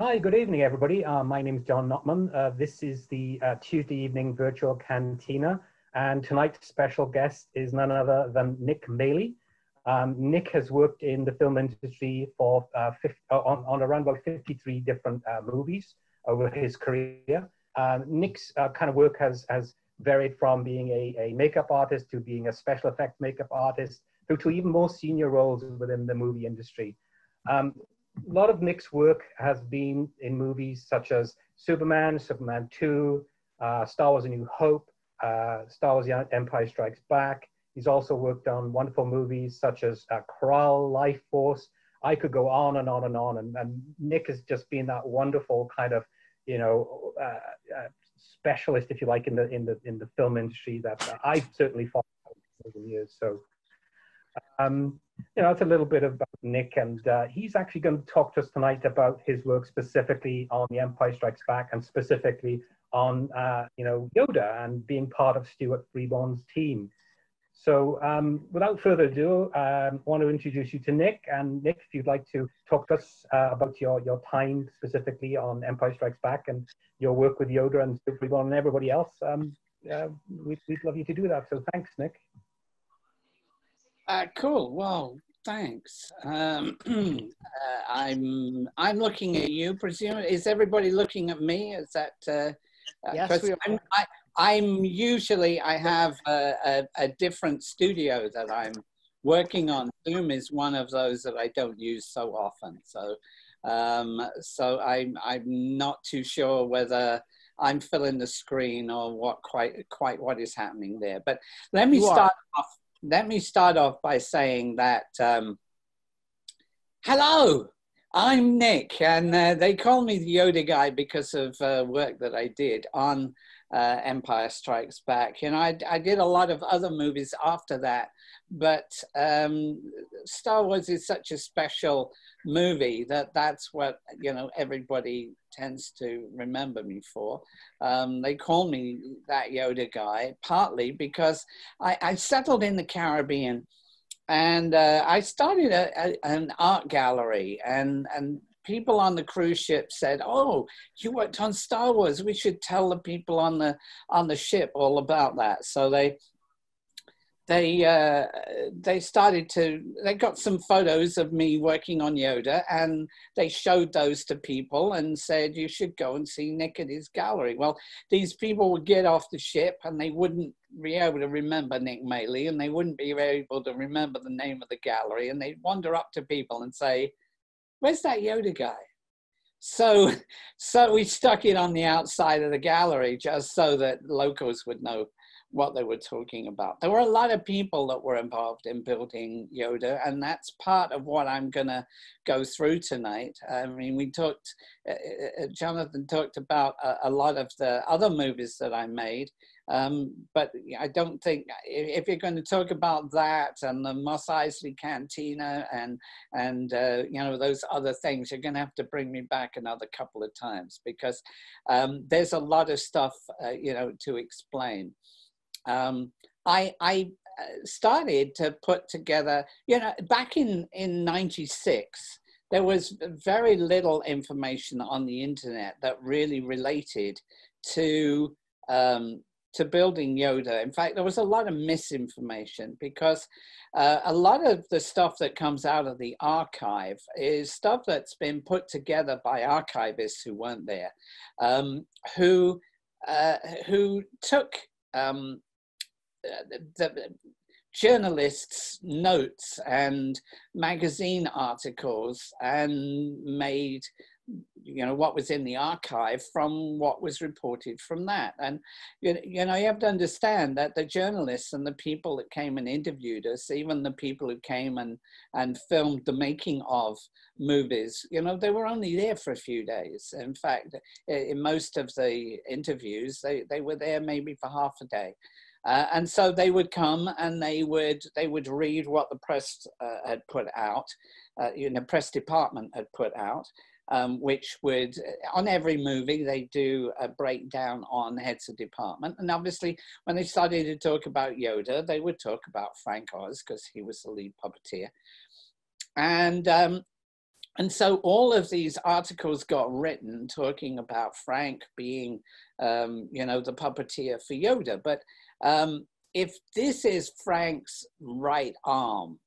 Hi, good evening, everybody. My name is John Notman. This is the Tuesday evening virtual Cantina, and tonight's special guest is none other than Nick Maley. Nick has worked in the film industry for on around about 53 different movies over his career. Nick's kind of work has varied from being a makeup artist to being a special effect makeup artist, through to even more senior roles within the movie industry. A lot of Nick's work has been in movies such as Superman, Superman 2, Star Wars: A New Hope, Star Wars: The Empire Strikes Back. He's also worked on wonderful movies such as Corral, Life Force. I could go on and on and on. And Nick has just been that wonderful kind of, specialist, if you like, in the film industry that I've certainly followed over the years. So, it's a little bit about Nick, and he's actually going to talk to us tonight about his work specifically on The Empire Strikes Back, and specifically on, Yoda and being part of Stuart Freeborn's team. So without further ado, I want to introduce you to Nick. And Nick, if you'd like to talk to us about your time specifically on Empire Strikes Back and your work with Yoda and Stuart Freeborn and everybody else, we'd love you to do that. So thanks, Nick. Cool. Well, thanks. I'm looking at you. Presumably, is everybody looking at me? Is that? Yes, we are. I have a different studio that I'm working on. Zoom is one of those that I don't use so often. So, I'm not too sure whether I'm filling the screen or what quite what is happening there. But let me start off. Let me start off by saying that, hello, I'm Nick, and they call me the Yoda guy because of work that I did on Empire Strikes Back. I did a lot of other movies after that, but Star Wars is such a special movie that's what, everybody tends to remember me for. They call me that Yoda guy, partly because I settled in the Caribbean, and I started an art gallery, and people on the cruise ship said, "Oh, you worked on Star Wars. We should tell the people on the ship all about that." So they got some photos of me working on Yoda, and they showed those to people and said, "You should go and see Nick at his gallery." Well, these people would get off the ship and they wouldn't be able to remember Nick Maley, and they wouldn't be able to remember the name of the gallery, and they'd wander up to people and say, "Where's that Yoda guy?" So we stuck it on the outside of the gallery just so that locals would know what they were talking about. There were a lot of people that were involved in building Yoda, and that's part of what I'm gonna go through tonight. I mean, we talked, Jonathan talked about a lot of the other movies that I made, but I don't think, if you're going to talk about that and the Mos Eisley Cantina and those other things, you're gonna have to bring me back another couple of times, because there's a lot of stuff, to explain. I started to put together, back in 96, there was very little information on the internet that really related to building Yoda. In fact, there was a lot of misinformation, because a lot of the stuff that comes out of the archive is stuff that's been put together by archivists who weren't there, who took the journalists' notes and magazine articles and made, what was in the archive from what was reported from that. And, you have to understand that the journalists and the people that came and interviewed us, even the people who came and filmed the making of movies, they were only there for a few days. In fact, in most of the interviews, they were there maybe for half a day. And so they would come and they would read what the press had put out, press department had put out, which would, on every movie, they do a breakdown on heads of department. And obviously, when they started to talk about Yoda, they would talk about Frank Oz, because he was the lead puppeteer. And And so all of these articles got written talking about Frank being, you know, the puppeteer for Yoda. But if this is Frank's right arm,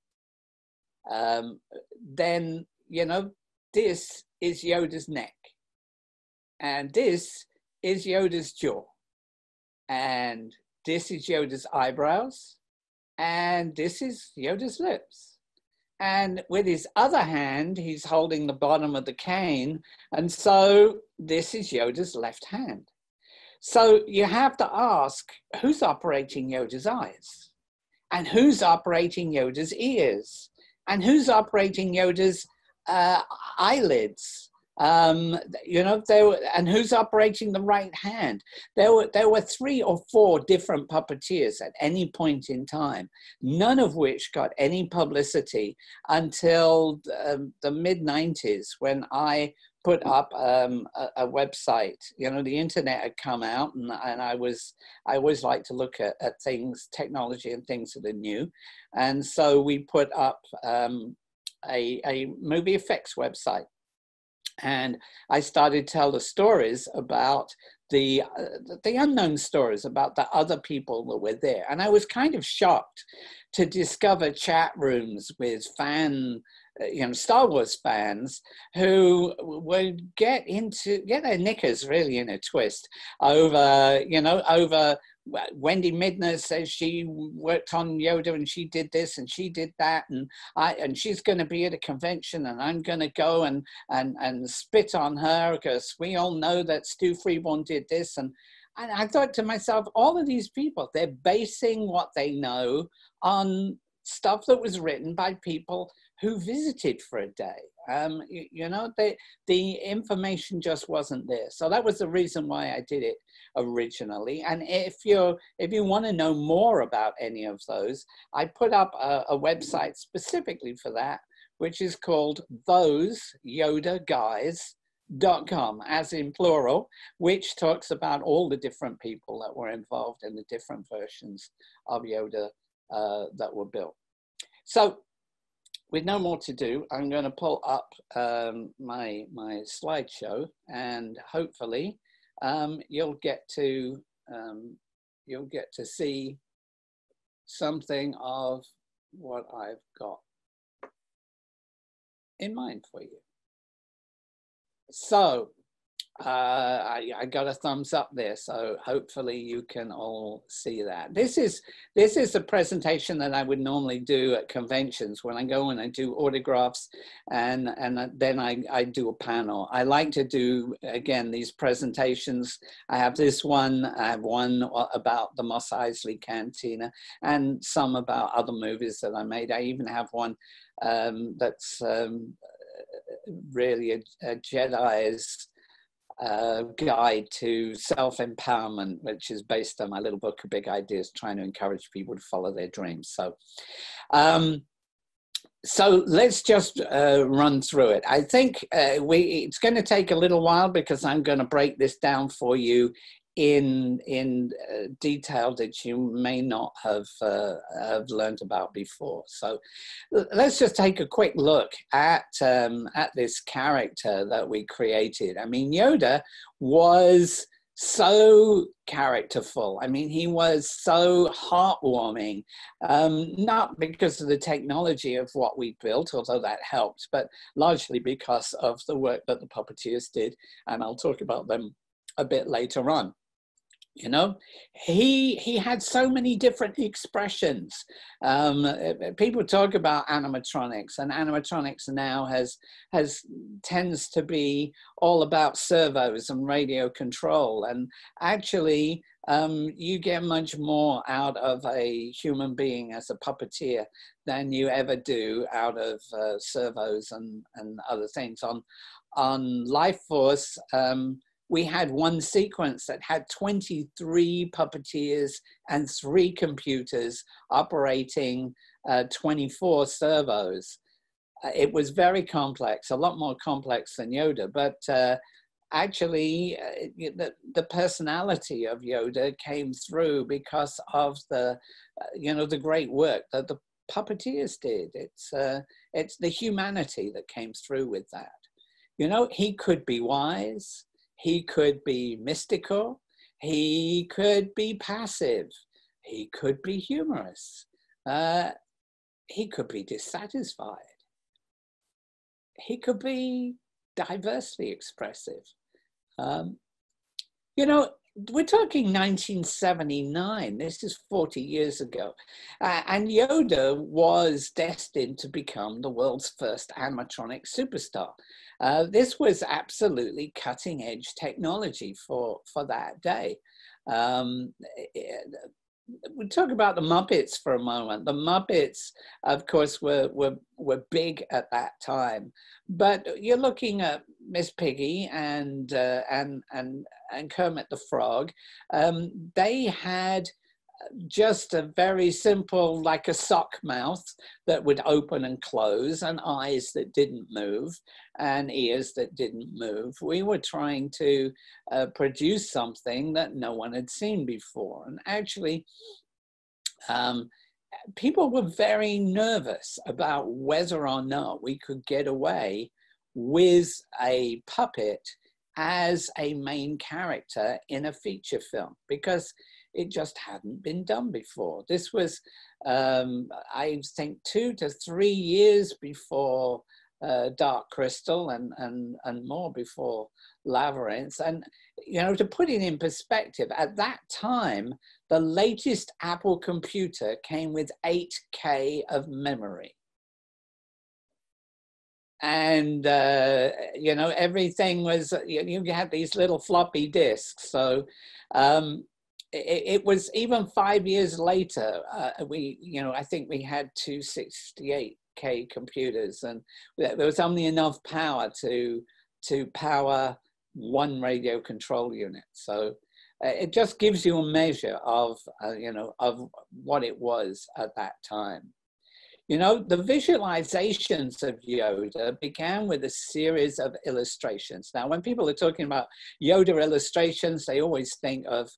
then, you know, this is Yoda's neck. And this is Yoda's jaw. And this is Yoda's eyebrows. And this is Yoda's lips. And with his other hand, he's holding the bottom of the cane. And so this is Yoda's left hand. So you have to ask, who's operating Yoda's eyes? And who's operating Yoda's ears? And who's operating Yoda's eyelids? You know, and who's operating the right hand? There were 3 or 4 different puppeteers at any point in time, none of which got any publicity until the mid-90s, when I put up a website. You know, the internet had come out, and I always like to look at things, technology and things that are new. And so we put up a movie effects website. And I started to tell the stories about the unknown stories about the other people that were there. And I was kind of shocked to discover chat rooms with you know, Star Wars fans who would get their knickers really in a twist over, you know, over Wendy Midner says she worked on Yoda and she did this and she did that, and she's going to be at a convention and I'm going to go and spit on her because we all know that Stu Freeborn did this. And I thought to myself, all of these people, they're basing what they know on stuff that was written by people who visited for a day. You know, the information just wasn't there. So that was the reason why I did it originally. And if you want to know more about any of those, I put up a website specifically for that, which is called thoseyodaguys.com, as in plural, which talks about all the different people that were involved in the different versions of Yoda that were built. So with no more to do, I'm going to pull up my slideshow, and hopefully you'll get to see something of what I've got in mind for you. So I got a thumbs up there, so hopefully you can all see that. This is a presentation that I would normally do at conventions when I go and I do autographs, and then I do a panel. I like to do, again, these presentations. I have this one, I have one about the Mos Eisley Cantina, and some about other movies that I made. I even have one that's really a Jedi's guide to self-empowerment, which is based on my little book of big ideas, trying to encourage people to follow their dreams. So so let's just run through it. I think it's going to take a little while because I'm going to break this down for you in detail that you may not have learned about before. So let's just take a quick look at this character that we created. I mean, Yoda was so characterful. I mean, he was so heartwarming, not because of the technology of what we built, although that helped, but largely because of the work that the puppeteers did, and I'll talk about them a bit later on. You know, he had so many different expressions. People talk about animatronics, and animatronics now tends to be all about servos and radio control. And actually, you get much more out of a human being as a puppeteer than you ever do out of servos and other things. On Life Force, we had one sequence that had 23 puppeteers and 3 computers operating 24 servos. It was very complex, a lot more complex than Yoda, but actually the personality of Yoda came through because of the great work that the puppeteers did. It's the humanity that came through with that. You know, he could be wise, he could be mystical, he could be passive, he could be humorous, he could be dissatisfied, he could be diversely expressive. You know, we're talking 1979, this is 40 years ago, and Yoda was destined to become the world's first animatronic superstar. This was absolutely cutting edge technology for that day. We talk about the Muppets for a moment. The Muppets, of course, were big at that time, but you're looking at Miss Piggy and Kermit the Frog. They had just a very simple, like a sock mouth that would open and close, and eyes that didn't move, and ears that didn't move. We were trying to produce something that no one had seen before. And actually, people were very nervous about whether or not we could get away with a puppet as a main character in a feature film, because it just hadn't been done before. This was, I think, 2 to 3 years before Dark Crystal and more before Labyrinth. And, you know, to put it in perspective, at that time, the latest Apple computer came with 8K of memory. And, you know, everything was, you had these little floppy disks. So, it was even 5 years later, I think we had 268K computers, and there was only enough power to power one radio control unit. So it just gives you a measure of, of what it was at that time. You know, the visualizations of Yoda began with a series of illustrations. Now, when people are talking about Yoda illustrations, they always think of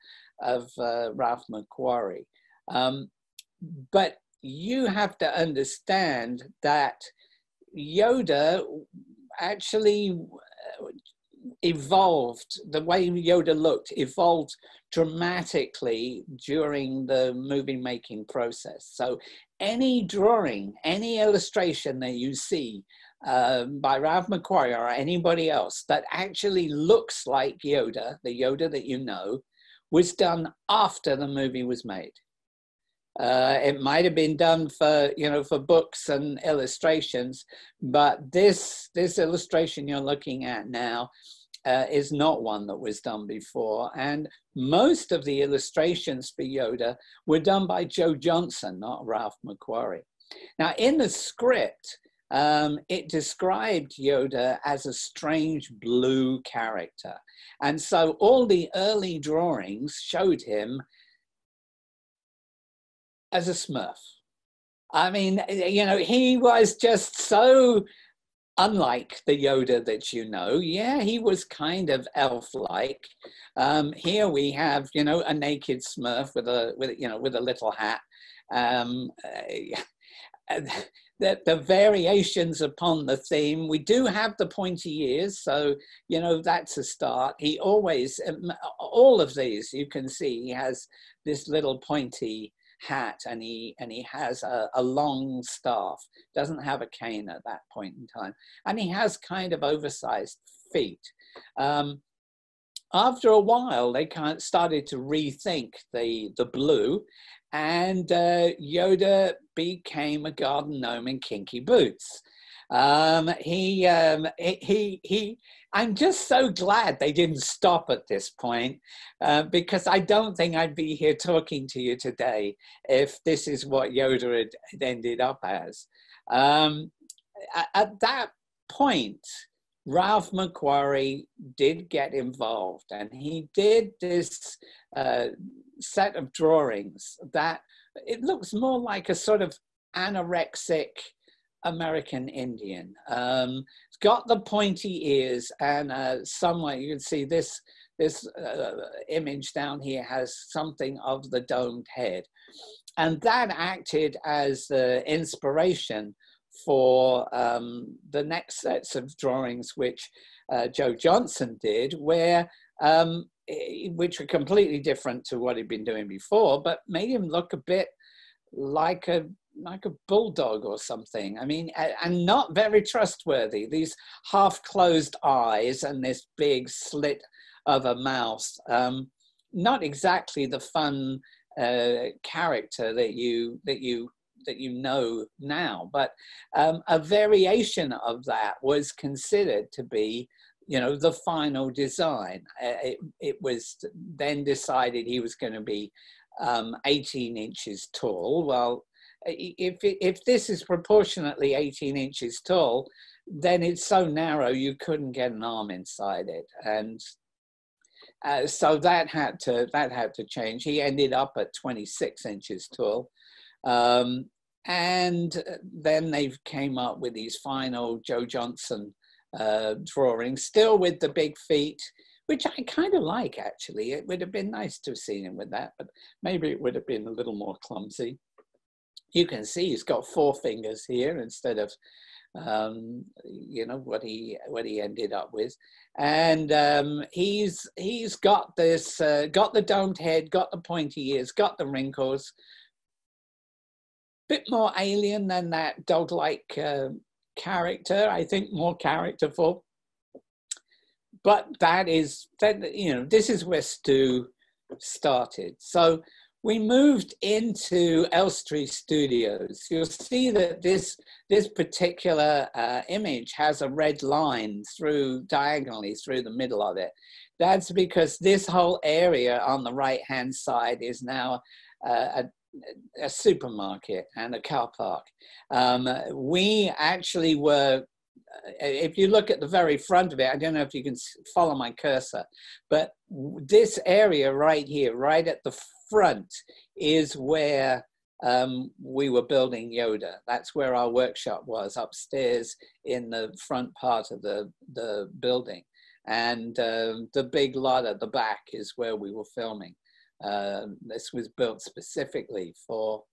Ralph McQuarrie. But you have to understand that Yoda actually evolved, the way Yoda looked evolved dramatically during the movie making process. So any drawing, any illustration that you see by Ralph McQuarrie or anybody else that actually looks like Yoda, the Yoda that you know, was done after the movie was made. It might have been done for, for books and illustrations, but this illustration you're looking at now is not one that was done before. And most of the illustrations for Yoda were done by Joe Johnson, not Ralph McQuarrie. Now, in the script, it described Yoda as a strange blue character. And so all the early drawings showed him as a Smurf. I mean, he was just so unlike the Yoda that you know. Yeah, he was kind of elf-like. Here we have, a naked Smurf with a little hat. The variations upon the theme. We do have the pointy ears, so that's a start. He always, all of these you can see, he has this little pointy hat, and he has a long staff. Doesn't have a cane at that point in time, and he has kind of oversized feet. After a while, they kind of started to rethink the blue, and Yoda became a garden gnome in kinky boots. I'm just so glad they didn't stop at this point, because I don't think I'd be here talking to you today if this is what Yoda had ended up as. At that point, Ralph McQuarrie did get involved, and he did this set of drawings that it looks more like a sort of anorexic American Indian. It's got the pointy ears, and somewhere you can see this this image down here has something of the domed head. And that acted as the inspiration for the next sets of drawings, which Joe Johnson did, where which were completely different to what he'd been doing before, but made him look a bit like a bulldog or something. I mean, and not very trustworthy. These half-closed eyes and this big slit of a mouth. Not exactly the fun character that you know now, but a variation of that was considered to be, you know, the final design. It was then decided he was going to be 18 inches tall. Well, if this is proportionately 18 inches tall, then it's so narrow you couldn't get an arm inside it, and so that had to change. He ended up at 26 inches tall, and then they came up with these final Joe Johnson drawings, still with the big feet, which I kind of like, actually. It would have been nice to have seen him with that, but maybe it would have been a little more clumsy. You can see he's got 4 fingers here instead of, you know, what he ended up with. And he's got this, got the domed head, got the pointy ears, got the wrinkles. Bit more alien than that dog-like character, I think, more characterful. But you know, this is where Stu started. So we moved into Elstree Studios. You'll see that this particular image has a red line diagonally through the middle of it. That's because this whole area on the right-hand side is now a supermarket and a car park. We actually were, if you look at the very front of it, I don't know if you can follow my cursor, but this area right here, right at the front, is where we were building Yoda. That's where our workshop was, upstairs in the front part of the building. And the big lot at the back is where we were filming. This was built specifically for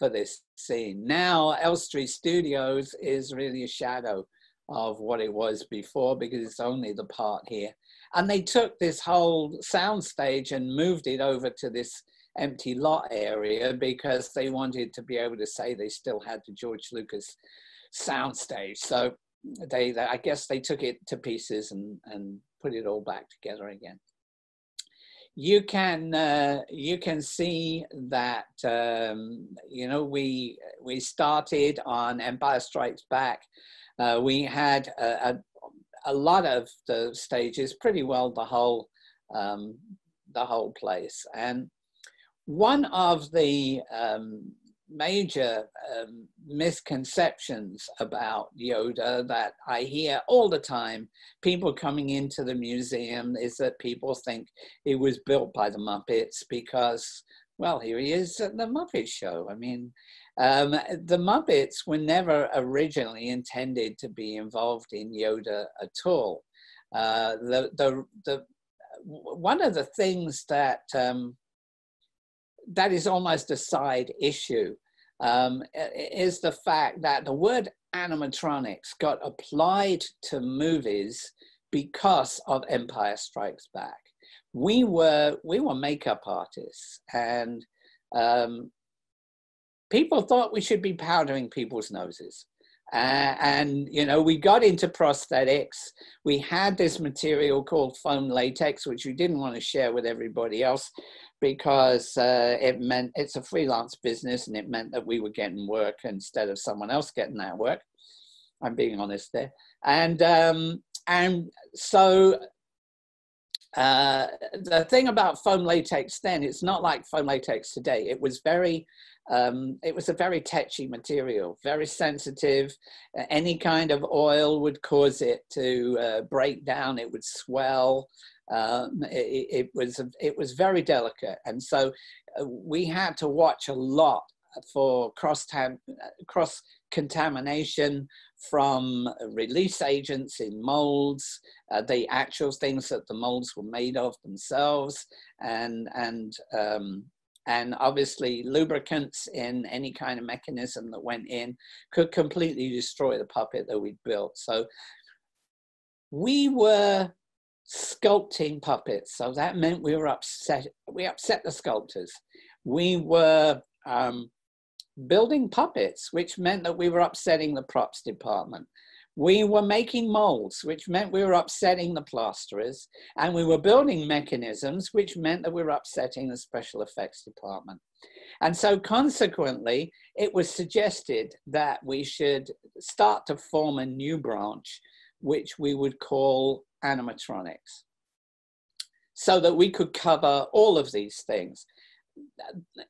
this scene. Now, Elstree Studios is really a shadow of what it was before, because it's only the part here. And they took this whole soundstage and moved it over to this empty lot area because they wanted to be able to say they still had the George Lucas soundstage. So I guess they took it to pieces and put it all back together again. You can see that you know, we started on Empire Strikes Back. We had a lot of the stages, pretty well the whole place. And one of the major misconceptions about Yoda that I hear all the time, people coming into the museum, is that people think it was built by the Muppets because, well, here he is at the Muppet Show. I mean, the Muppets were never originally intended to be involved in Yoda at all. One of the things that that is almost a side issue is the fact that the word animatronics got applied to movies because of Empire Strikes Back. We were makeup artists, and people thought we should be powdering people's noses. And, you know, we got into prosthetics. We had this material called foam latex, which we didn't want to share with everybody else because it meant it's a freelance business, and it meant that we were getting work instead of someone else getting that work. I'm being honest there. And so the thing about foam latex then, it's not like foam latex today. It was a very touchy material, very sensitive. Any kind of oil would cause it to break down. It would swell. It was very delicate, and so we had to watch a lot for cross contamination, from release agents in molds, the actual things that the molds were made of themselves, and obviously lubricants in any kind of mechanism that went in could completely destroy the puppet that we'd built. So we were sculpting puppets. So that meant we upset the sculptors. We were building puppets, which meant that we were upsetting the props department. We were making molds, which meant we were upsetting the plasterers, and we were building mechanisms, which meant that we were upsetting the special effects department. And so consequently, it was suggested that we should start to form a new branch, which we would call animatronics, so that we could cover all of these things.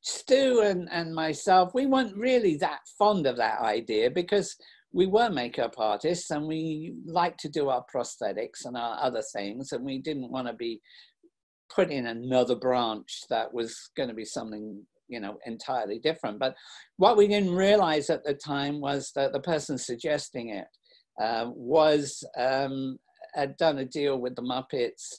Stu and myself, we weren't really that fond of that idea because we were makeup artists and we liked to do our prosthetics and our other things, and we didn't want to be put in another branch that was going to be something, you know, entirely different. But what we didn't realize at the time was that the person suggesting it had done a deal with the Muppets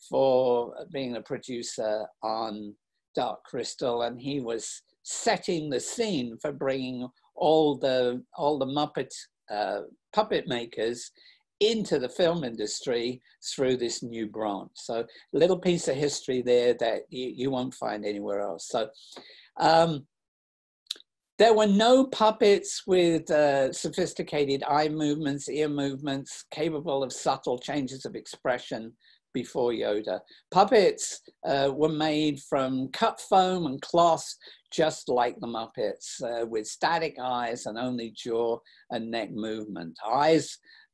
for being a producer on Dark Crystal, and he was setting the scene for bringing all the Muppet puppet makers into the film industry through this new branch. So a little piece of history there that you won't find anywhere else. So there were no puppets with sophisticated eye movements, ear movements, capable of subtle changes of expression before Yoda. Puppets were made from cut foam and cloth, just like the Muppets, with static eyes and only jaw and neck movement.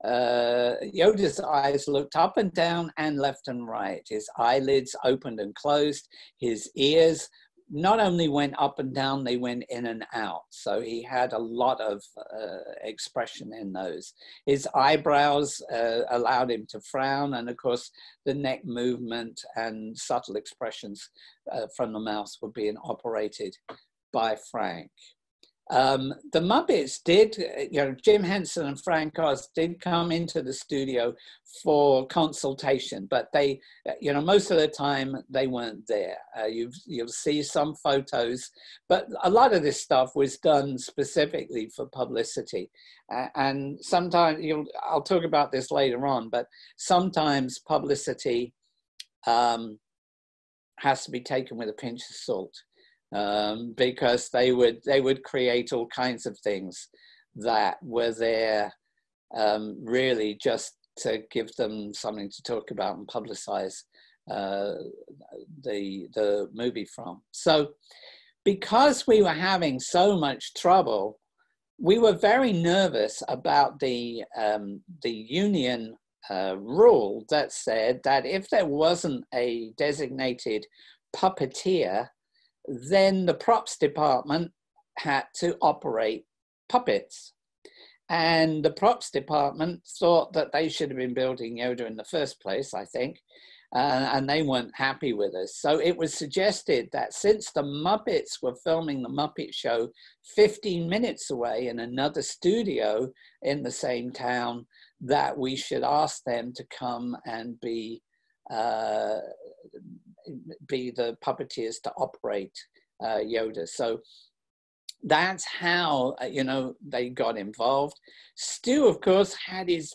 Yoda's eyes looked up and down and left and right. His eyelids opened and closed. His ears not only went up and down, they went in and out. So he had a lot of expression in those. His eyebrows allowed him to frown, and of course the neck movement and subtle expressions from the mouth were being operated by Frank. The Muppets did, you know, Jim Henson and Frank Oz did come into the studio for consultation, but they, you know, most of the time they weren't there. You'll see some photos, but a lot of this stuff was done specifically for publicity. And sometimes, I'll talk about this later on, but sometimes publicity has to be taken with a pinch of salt. Because they would create all kinds of things that were there really just to give them something to talk about and publicize the movie from. So because we were having so much trouble, we were very nervous about the union rule that said that if there wasn't a designated puppeteer, then the props department had to operate puppets. And the props department thought that they should have been building Yoda in the first place, I think, and they weren't happy with us. So it was suggested that since the Muppets were filming the Muppet Show 15 minutes away in another studio in the same town, that we should ask them to come and be the puppeteers to operate Yoda. So that's how, you know, they got involved. Stu, of course, had his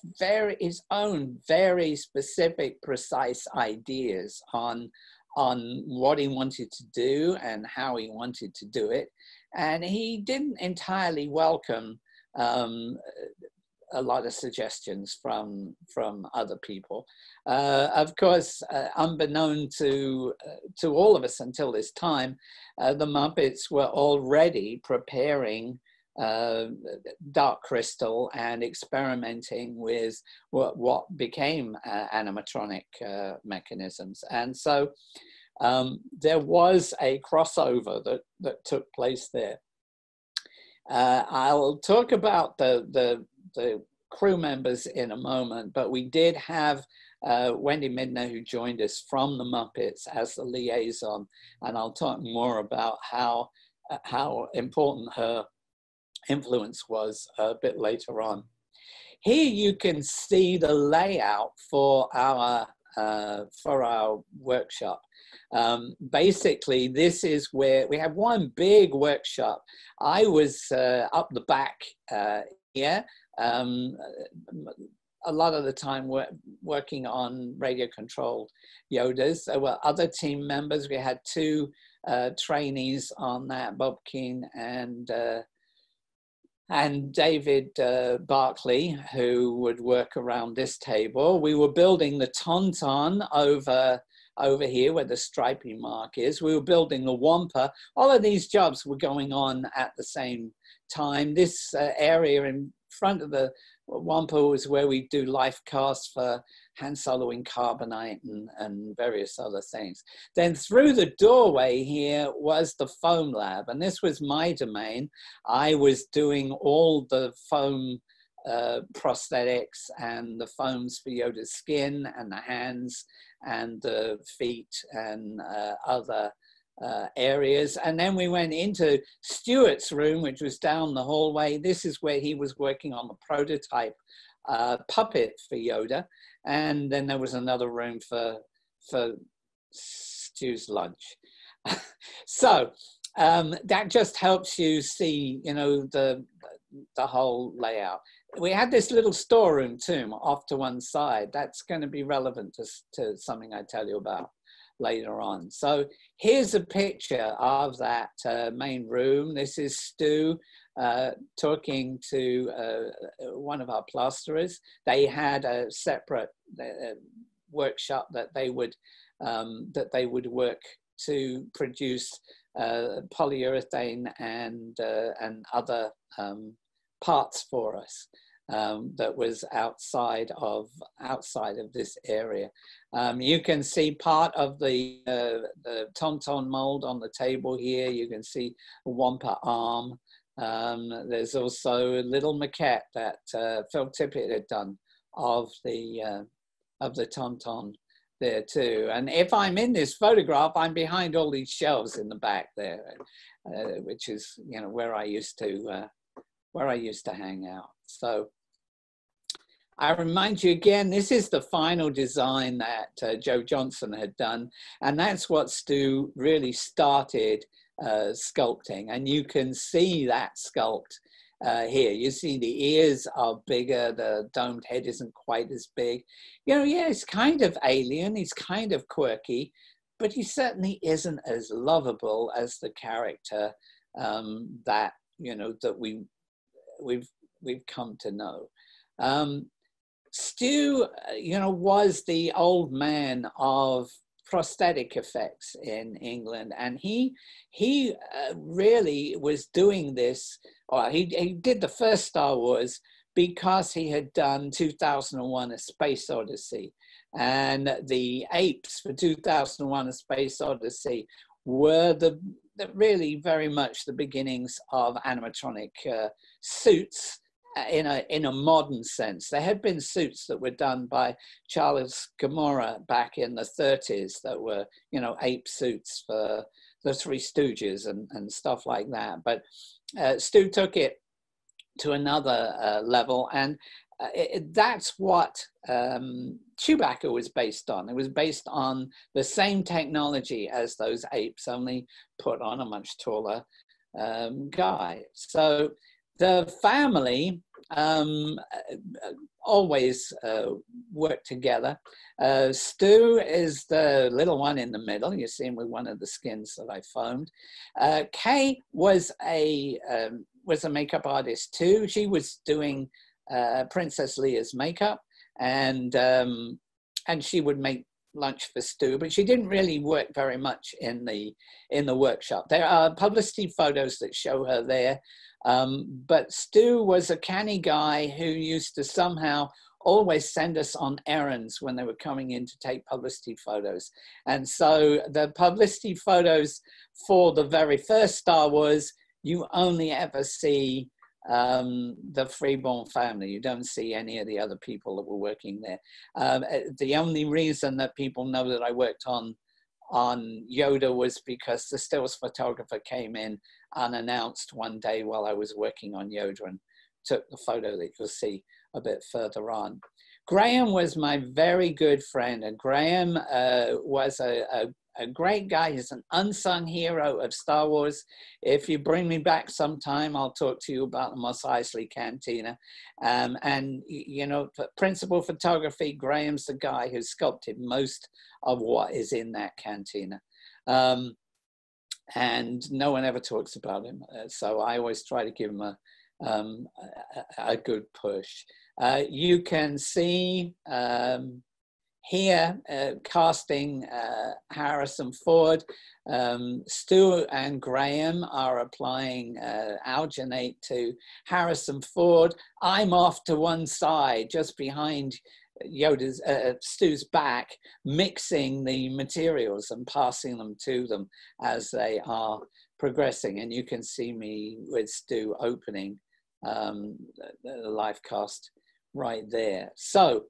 own very specific, precise ideas on what he wanted to do and how he wanted to do it. And he didn't entirely welcome a lot of suggestions from other people. Of course, unbeknown to all of us until this time, the Muppets were already preparing Dark Crystal and experimenting with what became animatronic mechanisms. And so there was a crossover that took place there. I'll talk about the crew members in a moment, but we did have Wendy Midner, who joined us from the Muppets as the liaison, and I'll talk more about how important her influence was a bit later on. Here you can see the layout for our workshop. Basically, this is where we have one big workshop. I was up the back here, a lot of the time working on radio-controlled Yodas. There were other team members. We had two trainees on that, Bob Keane and David Barkley, who would work around this table. We were building the Tauntaun over here where the stripy mark is. We were building the Wampa. All of these jobs were going on at the same time. This area in front of the Wampa was where we do life casts for Han Solo in carbonite and various other things. Then through the doorway here was the foam lab, and this was my domain. I was doing all the foam prosthetics and the foams for Yoda's skin and the hands and the feet and other areas. And then we went into Stuart's room, which was down the hallway. This is where he was working on the prototype puppet for Yoda. And then there was another room for Stu's lunch. So that just helps you see, you know, the whole layout. We had this little storeroom too off to one side. That's going to be relevant to something I tell you about later on. So here's a picture of that main room. This is Stu talking to one of our plasterers. They had a separate workshop that they would work to produce polyurethane and other parts for us. That was outside of this area. You can see part of the Tauntaun mold on the table here. You can see a Wampa arm. There's also a little maquette that Phil Tippett had done of the Tauntaun there too. And if I'm in this photograph, I'm behind all these shelves in the back there, which is, you know, where I used to hang out. So I remind you again, this is the final design that Joe Johnson had done, and that's what Stu really started sculpting. And you can see that sculpt here. You see the ears are bigger, the domed head isn't quite as big. You know, yeah, it's kind of alien, he's kind of quirky, but he certainly isn't as lovable as the character that, you know, that we've come to know. Stu, you know, was the old man of prosthetic effects in England, and he really was doing this, or he did the first Star Wars because he had done 2001: A Space Odyssey, and the apes for 2001: A Space Odyssey were really very much the beginnings of animatronic suits in a modern sense. There had been suits that were done by Charles Gamora back in the 30s that were, you know, ape suits for the Three Stooges and stuff like that. But Stu took it to another level, and that's what Chewbacca was based on. It was based on the same technology as those apes, only put on a much taller guy. So the family always worked together. Stu is the little one in the middle. You see him with one of the skins that I foamed. Kay was a makeup artist too. She was doing Princess Leia's makeup, and she would make lunch for Stu, but she didn't really work very much in the workshop. There are publicity photos that show her there, but Stu was a canny guy who used to somehow always send us on errands when they were coming in to take publicity photos. And so the publicity photos for the very first Star Wars, you only ever see the Freeborn family. You don't see any of the other people that were working there. The only reason that people know that I worked on Yoda was because the stills photographer came in unannounced one day while I was working on Yoda and took the photo that you'll see a bit further on. Graham was my very good friend, and Graham was a great guy. He's an unsung hero of Star Wars. If you bring me back sometime, I'll talk to you about the Mos Eisley Cantina. And, you know, for principal photography, Graham's the guy who sculpted most of what is in that cantina. And no one ever talks about him. So I always try to give him a good push. You can see here casting Harrison Ford. Stuart and Graham are applying alginate to Harrison Ford. I'm off to one side, just behind Yoda's, Stu's back, mixing the materials and passing them to them as they are progressing. And you can see me with Stu opening the live cast right there. So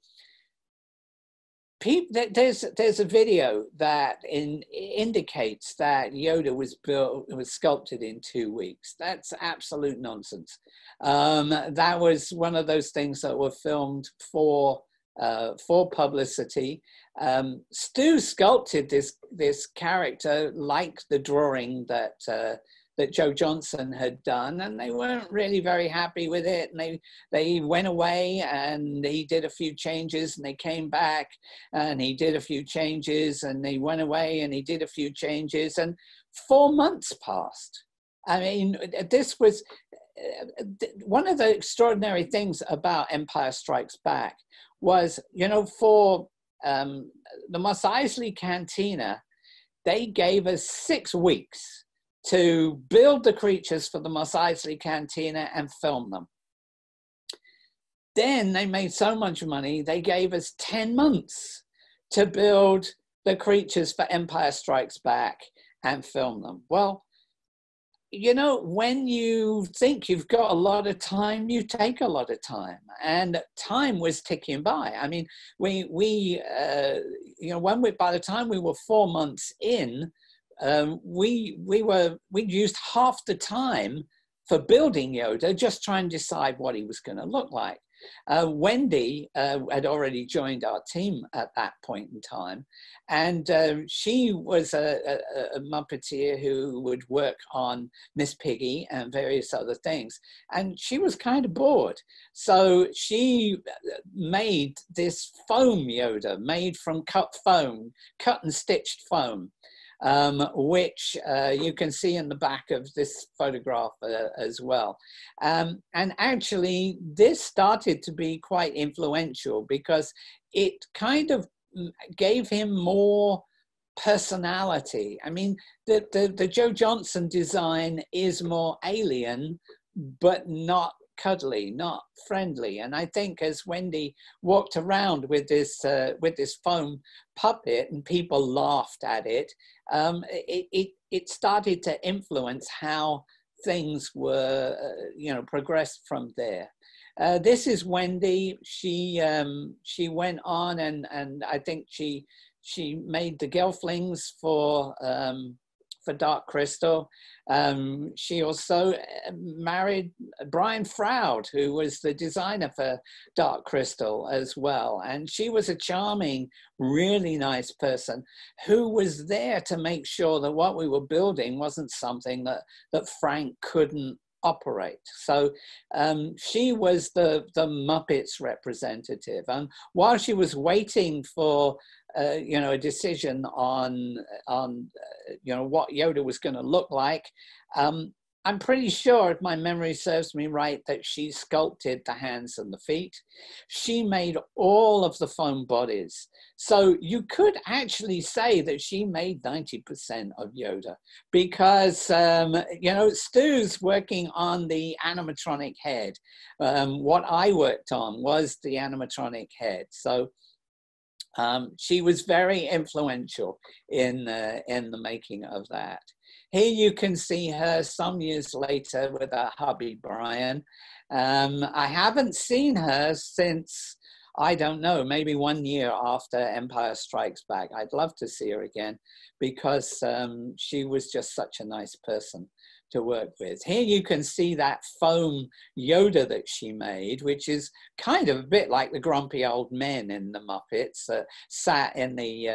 there's a video that indicates that Yoda was sculpted in 2 weeks. That's absolute nonsense. That was one of those things that were filmed for publicity. Stu sculpted this character like the drawing that Joe Johnston had done, and they weren't really very happy with it. And they went away, and he did a few changes, and they came back, and he did a few changes, and they went away, and he did a few changes, and 4 months passed. I mean, this was one of the extraordinary things about Empire Strikes Back was, you know, for the Mos Eisley Cantina, they gave us 6 weeks to build the creatures for the Mos Eisley Cantina and film them. Then they made so much money, they gave us 10 months to build the creatures for Empire Strikes Back and film them. Well, you know, when you think you've got a lot of time, you take a lot of time, and time was ticking by. I mean, you know, by the time we were 4 months in, we used half the time for building Yoda, just trying to decide what he was going to look like. Wendy had already joined our team at that point in time, and she was a Muppeteer who would work on Miss Piggy and various other things, and she was kind of bored. So she made this foam Yoda, made from cut and stitched foam, which you can see in the back of this photograph as well. And actually, this started to be quite influential because it kind of gave him more personality. I mean, the Joe Johnston design is more alien, but not cuddly, not friendly. And I think as Wendy walked around with this foam puppet and people laughed at it, it started to influence how things were, you know, progressed from there. This is Wendy. She went on and I think she made the Gelflings for Dark Crystal. She also married Brian Froud, who was the designer for Dark Crystal as well. And she was a charming, really nice person who was there to make sure that what we were building wasn't something that Frank couldn't operate. So she was the Muppets representative. And while she was waiting for you know, a decision on you know, what Yoda was going to look like, I'm pretty sure, if my memory serves me right, that she sculpted the hands and the feet. She made all of the foam bodies. So you could actually say that she made 90% of Yoda because, you know, Stu's working on the animatronic head. What I worked on was the animatronic head. So she was very influential in the making of that. Here you can see her some years later with her hubby, Brian. I haven't seen her since, I don't know, maybe 1 year after Empire Strikes Back. I'd love to see her again because she was just such a nice person to work with. Here you can see that foam Yoda that she made, which is kind of a bit like the grumpy old men in the Muppets, sat in the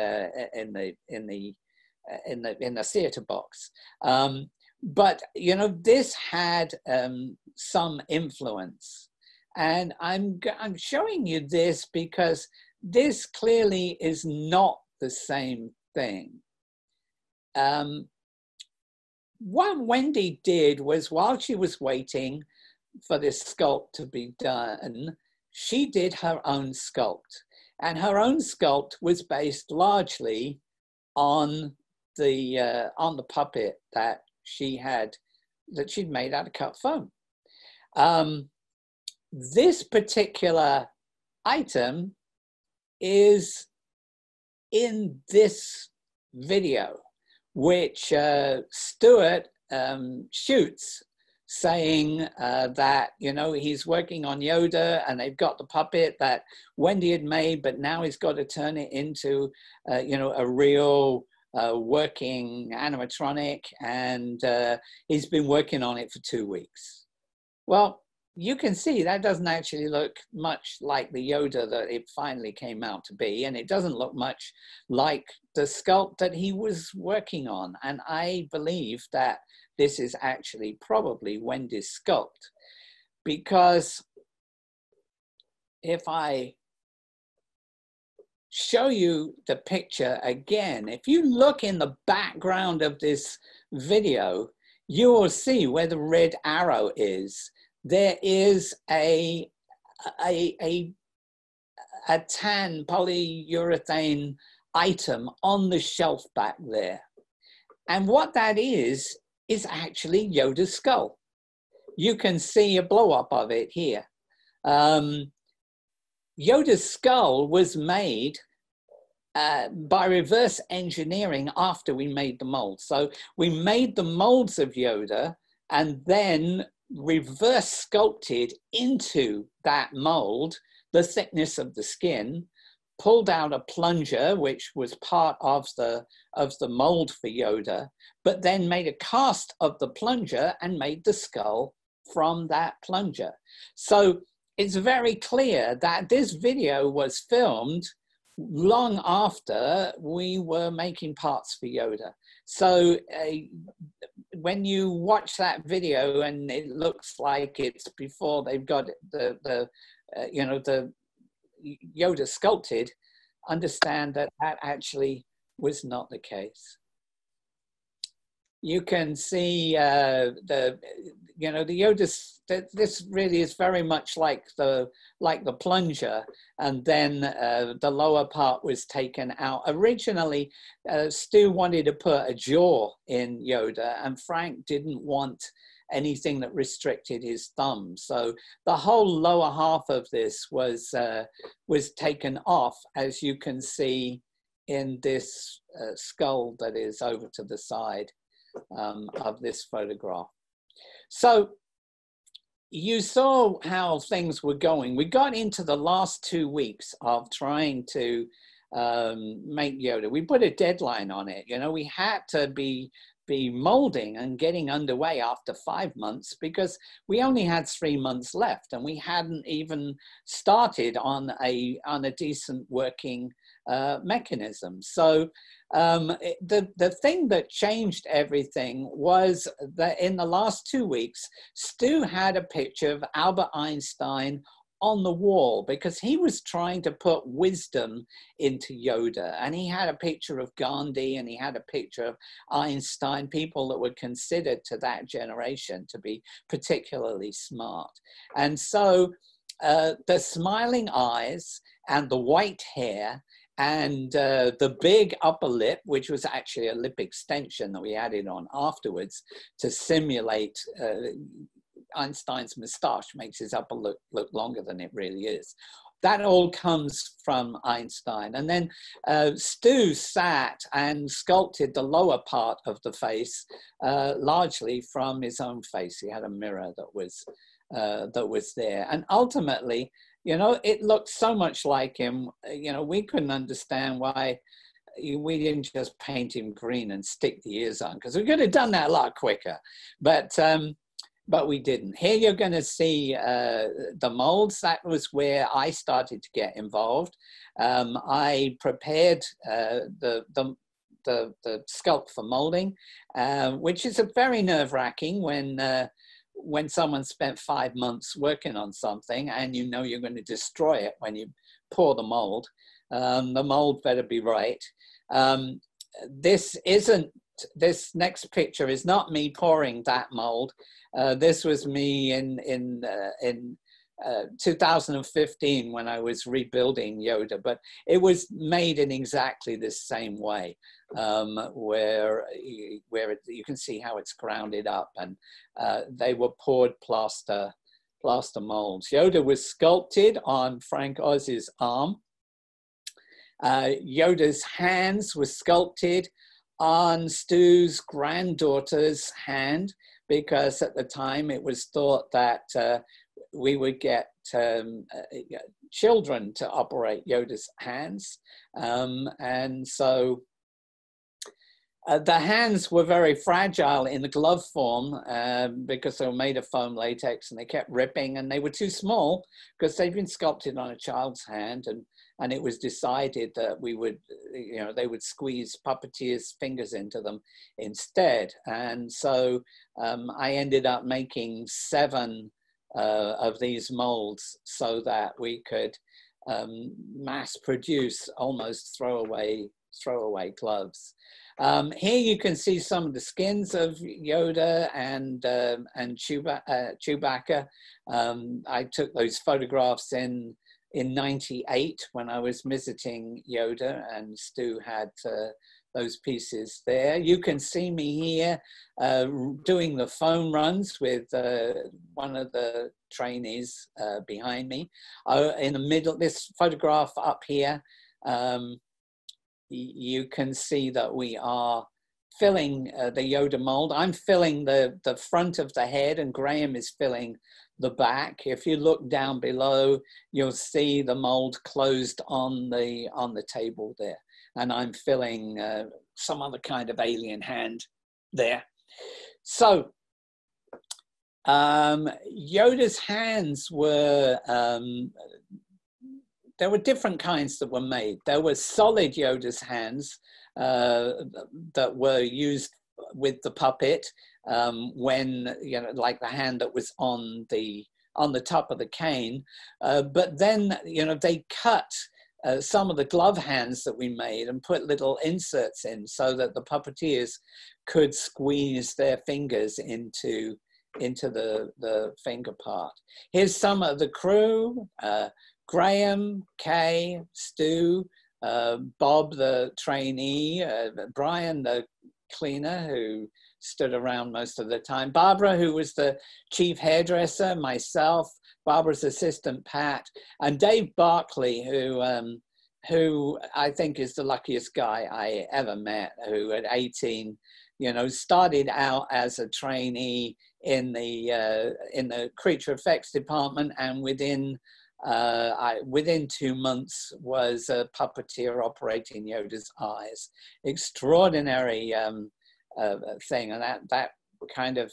theater box. But you know, this had some influence, and I'm showing you this because this clearly is not the same thing. What Wendy did was, while she was waiting for this sculpt to be done, she did her own sculpt, and her own sculpt was based largely on the puppet that she'd made out of cut foam. This particular item is in this video, which Stuart shoots, saying that, you know, he's working on Yoda and they've got the puppet that Wendy had made, but now he's got to turn it into, you know, a real working animatronic, and he's been working on it for 2 weeks. Well, you can see that doesn't actually look much like the Yoda that it finally came out to be, and it doesn't look much like the sculpt that he was working on. And I believe that this is actually probably Wendy's sculpt, because if I show you the picture again, if you look in the background of this video, you will see where the red arrow is. There is a tan polyurethane item on the shelf back there. And what that is actually Yoda's skull. You can see a blow up of it here. Yoda's skull was made by reverse engineering after we made the molds. So we made the molds of Yoda and then reverse sculpted into that mold the thickness of the skin, pulled out a plunger, which was part of the mold for Yoda, but then made a cast of the plunger and made the skull from that plunger. So it's very clear that this video was filmed long after we were making parts for Yoda. So when you watch that video and it looks like it's before they've got the Yoda sculpted, understand that that actually was not the case. You can see the Yoda. This really is very much like the plunger, and then the lower part was taken out. Originally, Stu wanted to put a jaw in Yoda, and Frank didn't want anything that restricted his thumb. So the whole lower half of this was taken off, as you can see in this skull that is over to the side of this photograph. So you saw how things were going. We got into the last 2 weeks of trying to make Yoda. We put a deadline on it. You know, we had to be molding and getting underway after 5 months, because we only had 3 months left and we hadn't even started on a decent working mechanism. So the thing that changed everything was that in the last 2 weeks, Stu had a picture of Albert Einstein on the wall, because he was trying to put wisdom into Yoda, and he had a picture of Gandhi and he had a picture of Einstein, people that were considered to that generation to be particularly smart. And so the smiling eyes and the white hair and the big upper lip, which was actually a lip extension that we added on afterwards to simulate Einstein's moustache, makes his upper lip look longer than it really is. That all comes from Einstein. And then Stu sat and sculpted the lower part of the face, largely from his own face. He had a mirror that was there. And ultimately, you know, it looked so much like him, you know, we couldn't understand why we didn't just paint him green and stick the ears on, because we could have done that a lot quicker, but we didn't. Here you're going to see the molds. That was where I started to get involved. I prepared the sculpt for molding, which is a very nerve-wracking when someone spent 5 months working on something and you know you're going to destroy it when you pour the mold. The mold better be right. This next picture is not me pouring that mold. This was me in 2015 when I was rebuilding Yoda, but it was made in exactly the same way, where you can see how it's grounded up, and they were poured plaster molds. Yoda was sculpted on Frank Oz's arm. Yoda's hands were sculpted on Stu's granddaughter's hand, because at the time it was thought that we would get children to operate Yoda's hands. And so the hands were very fragile in the glove form because they were made of foam latex, and they kept ripping, and they were too small because they'd been sculpted on a child's hand, and it was decided that we would, they would squeeze puppeteers' fingers into them instead. And so I ended up making 7 of these molds so that we could mass produce almost throwaway gloves. Here you can see some of the skins of Yoda and Chewbacca. I took those photographs in 98 when I was visiting Yoda, and Stu had those pieces there. You can see me here doing the foam runs with one of the trainees behind me. In the middle, this photograph up here, you can see that we are filling the Yoda mold. I'm filling the front of the head, and Graham is filling the back. If you look down below, you'll see the mold closed on the table there, and I'm filling some other kind of alien hand there. So Yoda's hands were, there were different kinds that were made. There were solid Yoda's hands that were used with the puppet when, like the hand that was on the top of the cane. But then, they cut some of the glove hands that we made and put little inserts in so that the puppeteers could squeeze their fingers into the finger part. Here's some of the crew: Graham, Kay, Stu, Bob, the trainee, Brian, the cleaner, who stood around most of the time, Barbara, who was the chief hairdresser, myself, Barbara's assistant, Pat, and Dave Barkley, who I think is the luckiest guy I ever met, who at 18, started out as a trainee in the creature effects department, and within 2 months was a puppeteer operating Yoda's eyes. Extraordinary thing, and that kind of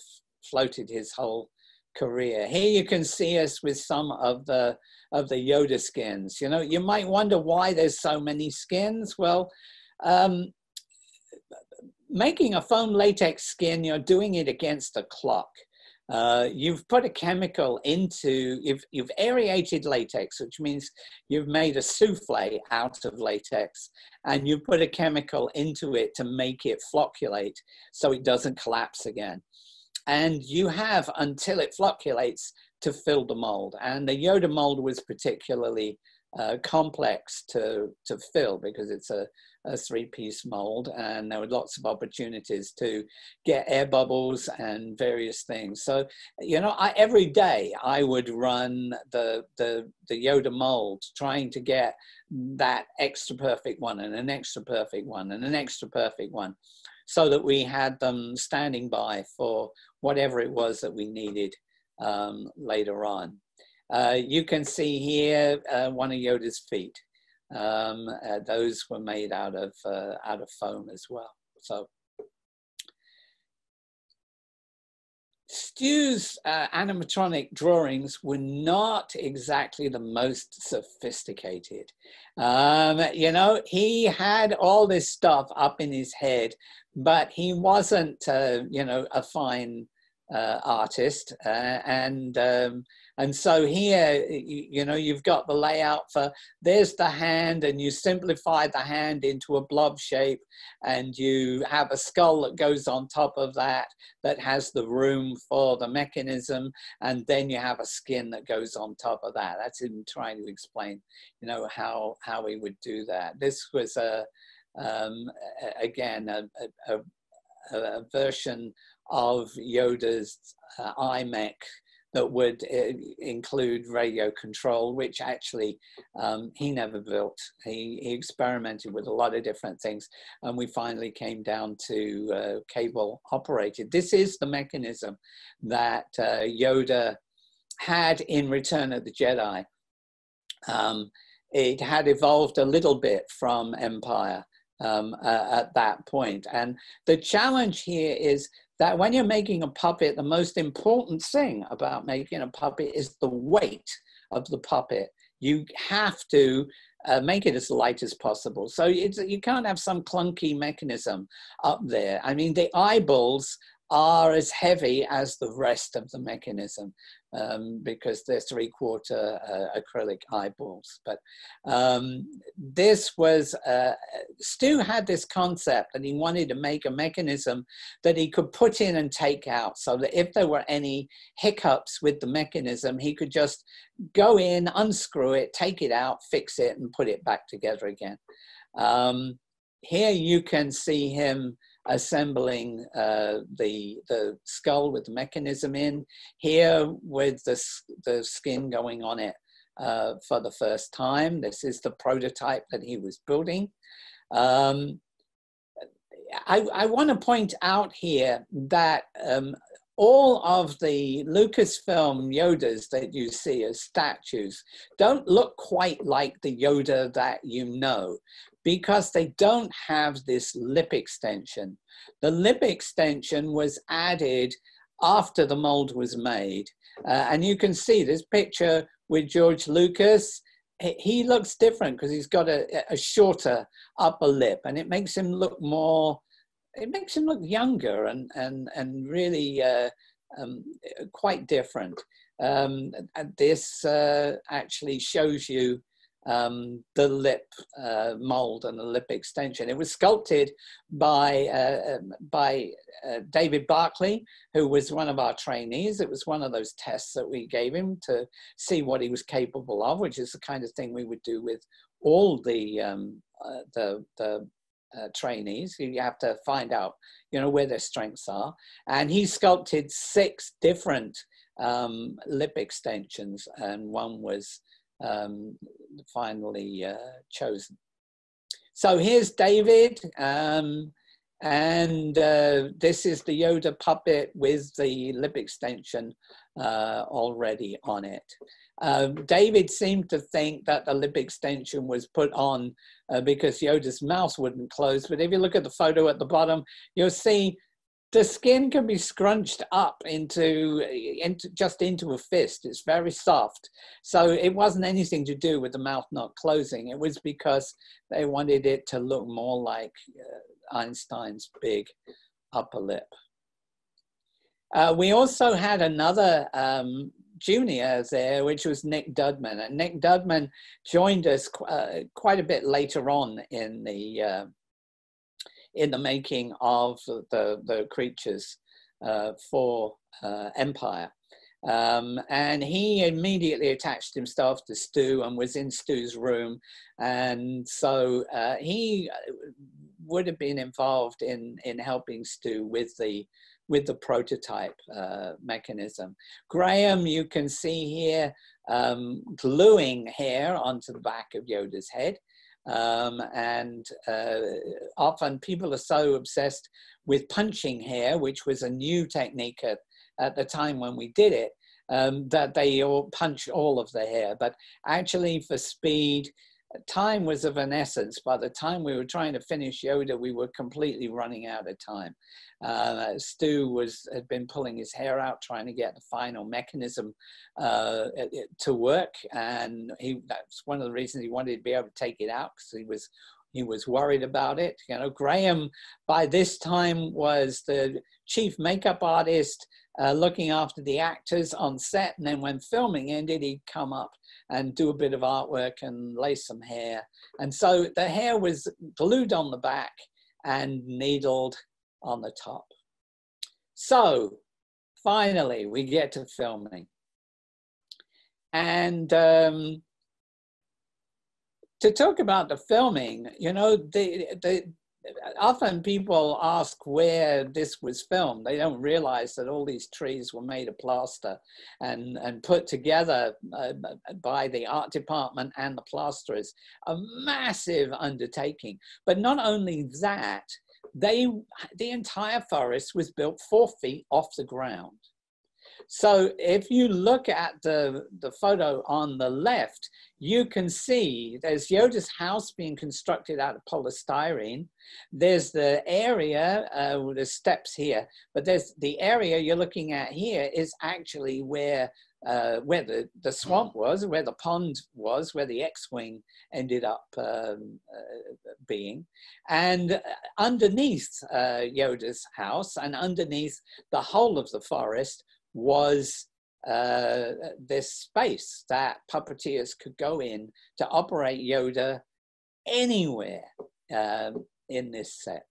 floated his whole career. Here you can see us with some of the Yoda skins. You might wonder why there's so many skins. Well, making a foam latex skin, you're doing it against a clock. You've put a chemical into, you've aerated latex, which means you've made a souffle out of latex, and you put a chemical into it to make it flocculate so it doesn't collapse again. And you have until it flocculates to fill the mold. And the Yoda mold was particularly complex to fill because it's a 3-piece mold, and there were lots of opportunities to get air bubbles and various things. So, every day I would run the Yoda mold, trying to get that extra perfect one and an extra perfect one and an extra perfect one, so that we had them standing by for whatever it was that we needed later on. You can see here one of Yoda's feet. Those were made out of foam as well. So Stu's animatronic drawings were not exactly the most sophisticated. You know, he had all this stuff up in his head, but he wasn't, you know, a fine artist. And so here, you know, you've got the layout for, there's the hand, and you simplify the hand into a blob shape, and you have a skull that goes on top of that, that has the room for the mechanism, and then you have a skin that goes on top of that. That's him trying to explain, you know, how he would do that. This was again, a version of Yoda's iMech that would include radio control, which actually he never built. He experimented with a lot of different things, and we finally came down to cable operated. This is the mechanism that Yoda had in Return of the Jedi. It had evolved a little bit from Empire at that point. And the challenge here is that when you're making a puppet, the most important thing about making a puppet is the weight of the puppet. You have to make it as light as possible. So you can't have some clunky mechanism up there. I mean, the eyeballs are as heavy as the rest of the mechanism because they're 3/4 acrylic eyeballs. But this was, Stu had this concept that he wanted to make a mechanism that he could put in and take out, so that if there were any hiccups with the mechanism, he could just go in, unscrew it, take it out, fix it, and put it back together again. Here you can see him assembling the skull with the mechanism in, here with the skin going on it for the first time. This is the prototype that he was building. I want to point out here that all of the Lucasfilm Yodas that you see as statues don't look quite like the Yoda that you know, because they don't have this lip extension. The lip extension was added after the mold was made. And you can see this picture with George Lucas. He looks different because he's got a shorter upper lip, and it makes him look more, it makes him look younger and really quite different. This actually shows you the lip mold and the lip extension. It was sculpted by David Barclay, who was one of our trainees. It was one of those tests that we gave him to see what he was capable of, which is the kind of thing we would do with all the trainees. You have to find out, you know, where their strengths are. And he sculpted 6 different lip extensions, and one was finally chosen. So here's David, and this is the Yoda puppet with the lip extension already on it. David seemed to think that the lip extension was put on because Yoda's mouth wouldn't close, but if you look at the photo at the bottom, you'll see the skin can be scrunched up into a fist. It's very soft. So it wasn't anything to do with the mouth not closing. It was because they wanted it to look more like Einstein's big upper lip. We also had another junior there, which was Nick Dudman. And Nick Dudman joined us quite a bit later on in the making of the creatures for Empire. And he immediately attached himself to Stu and was in Stu's room. And so he would have been involved in helping Stu with the prototype mechanism. Graham, you can see here, gluing hair onto the back of Yoda's head. Often people are so obsessed with punching hair, which was a new technique at the time when we did it, that they all punch all of the hair. But actually for speed, time was of an essence. By the time we were trying to finish Yoda, we were completely running out of time. Stu had been pulling his hair out, trying to get the final mechanism to work. And that's one of the reasons he wanted to be able to take it out, because he was worried about it. You know, Graham, by this time, was the chief makeup artist, looking after the actors on set. And then when filming ended, he'd come up and do a bit of artwork and lace some hair. And so the hair was glued on the back and needled on the top. So finally, we get to filming. And to talk about the filming, you know, often people ask where this was filmed. They don't realize that all these trees were made of plaster and put together by the art department and the plasterers. A massive undertaking. But not only that, the entire forest was built 4 feet off the ground. So if you look at the photo on the left, you can see there's Yoda's house being constructed out of polystyrene. There's the area, there's steps here, but there's the area you're looking at here is actually where the swamp was, where the pond was, where the X-Wing ended up being. And underneath Yoda's house and underneath the whole of the forest was this space that puppeteers could go in to operate Yoda anywhere in this set.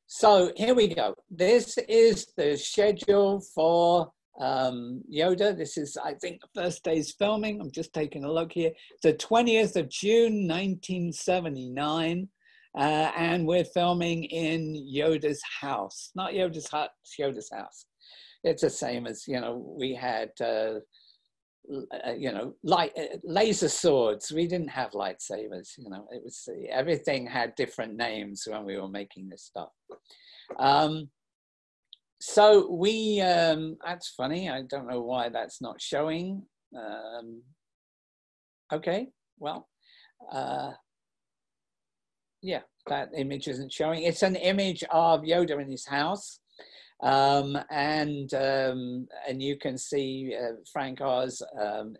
So here we go. This is the schedule for Yoda. This is, I think, the first day's filming. I'm just taking a look here. The 20th of June, 1979. And we're filming in Yoda's house. Not Yoda's hut, it's Yoda's house. It's the same as, you know, we had, you know, laser swords. We didn't have lightsabers, you know, it was, everything had different names when we were making this stuff. So we, that's funny. I don't know why that's not showing. Okay, well, yeah, that image isn't showing. It's an image of Yoda in his house. And you can see Frank Oz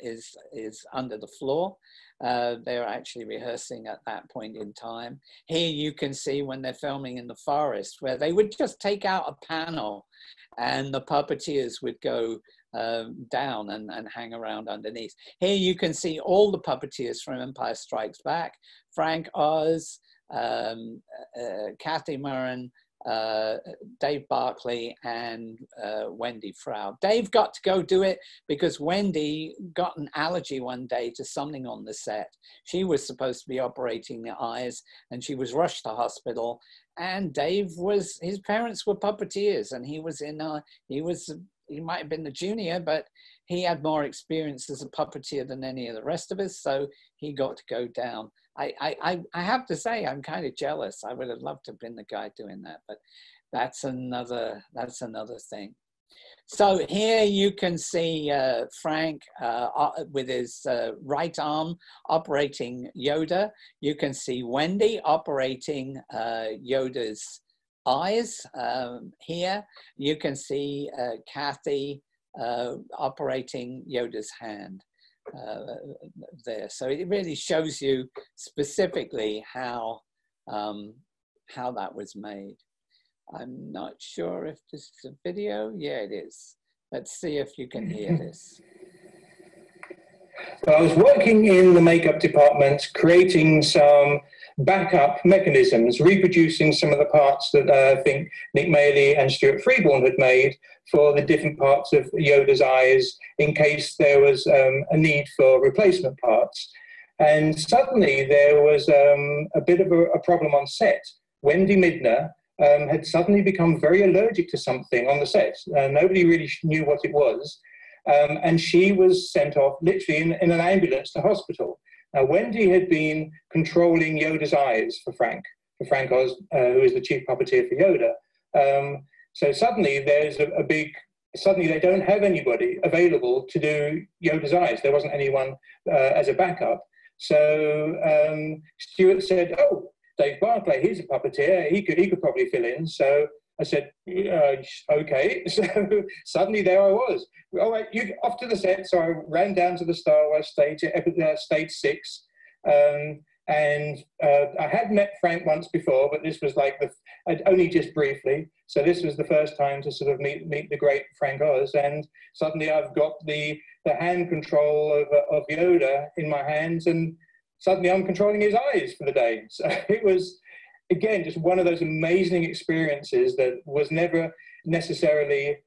is under the floor. They're actually rehearsing at that point in time. Here you can see when they're filming in the forest, where they would just take out a panel and the puppeteers would go down and hang around underneath. Here you can see all the puppeteers from Empire Strikes Back: Frank Oz, Kathy Murren, Dave Barclay, and Wendy Frau. Dave got to go do it because Wendy got an allergy one day to something on the set. She was supposed to be operating the eyes and she was rushed to hospital, and Dave was, his parents were puppeteers, and he was in he might have been the junior, but he had more experience as a puppeteer than any of the rest of us, so he got to go down. I have to say, I'm kind of jealous. I would have loved to have been the guy doing that, but that's another thing. So here you can see Frank with his right arm operating Yoda. You can see Wendy operating Yoda's eyes here. You can see Kathy operating Yoda's hand there. So it really shows you specifically how that was made. I'm not sure if this is a video. Yeah, it is. Let's see if you can hear this. So I was working in the makeup department, creating some backup mechanisms, reproducing some of the parts that I think Nick Maley and Stuart Freeborn had made for the different parts of Yoda's eyes in case there was a need for replacement parts. And suddenly there was a bit of a problem on set. Wendy Midner had suddenly become very allergic to something on the set. Nobody really knew what it was. And she was sent off literally in an ambulance to hospital. Now, Wendy had been controlling Yoda's eyes for Frank Oz, who is the chief puppeteer for Yoda. So suddenly there's suddenly they don't have anybody available to do Yoda's eyes. There wasn't anyone as a backup. So Stuart said, "Oh, Dave Barclay, he's a puppeteer. He could probably fill in." So I said, "Okay." So suddenly there I was. "All right, you off to the set." So I ran down to the Star Wars stage, stage 6. And I had met Frank once before, but this was like only just briefly. So this was the first time to sort of meet the great Frank Oz. And suddenly I've got the hand control of Yoda in my hands, and suddenly I'm controlling his eyes for the day. So it was, again, just one of those amazing experiences that was never necessarily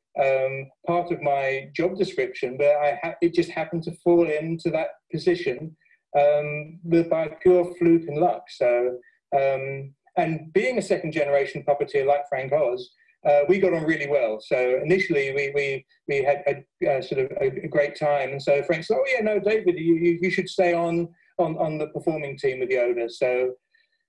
part of my job description, but it just happened to fall into that position by pure fluke and luck. So, and being a second generation puppeteer like Frank Oz, we got on really well. So initially we had a sort of a great time. And so Frank said, "Oh yeah, no, David, you should stay on the performing team with Yoda." So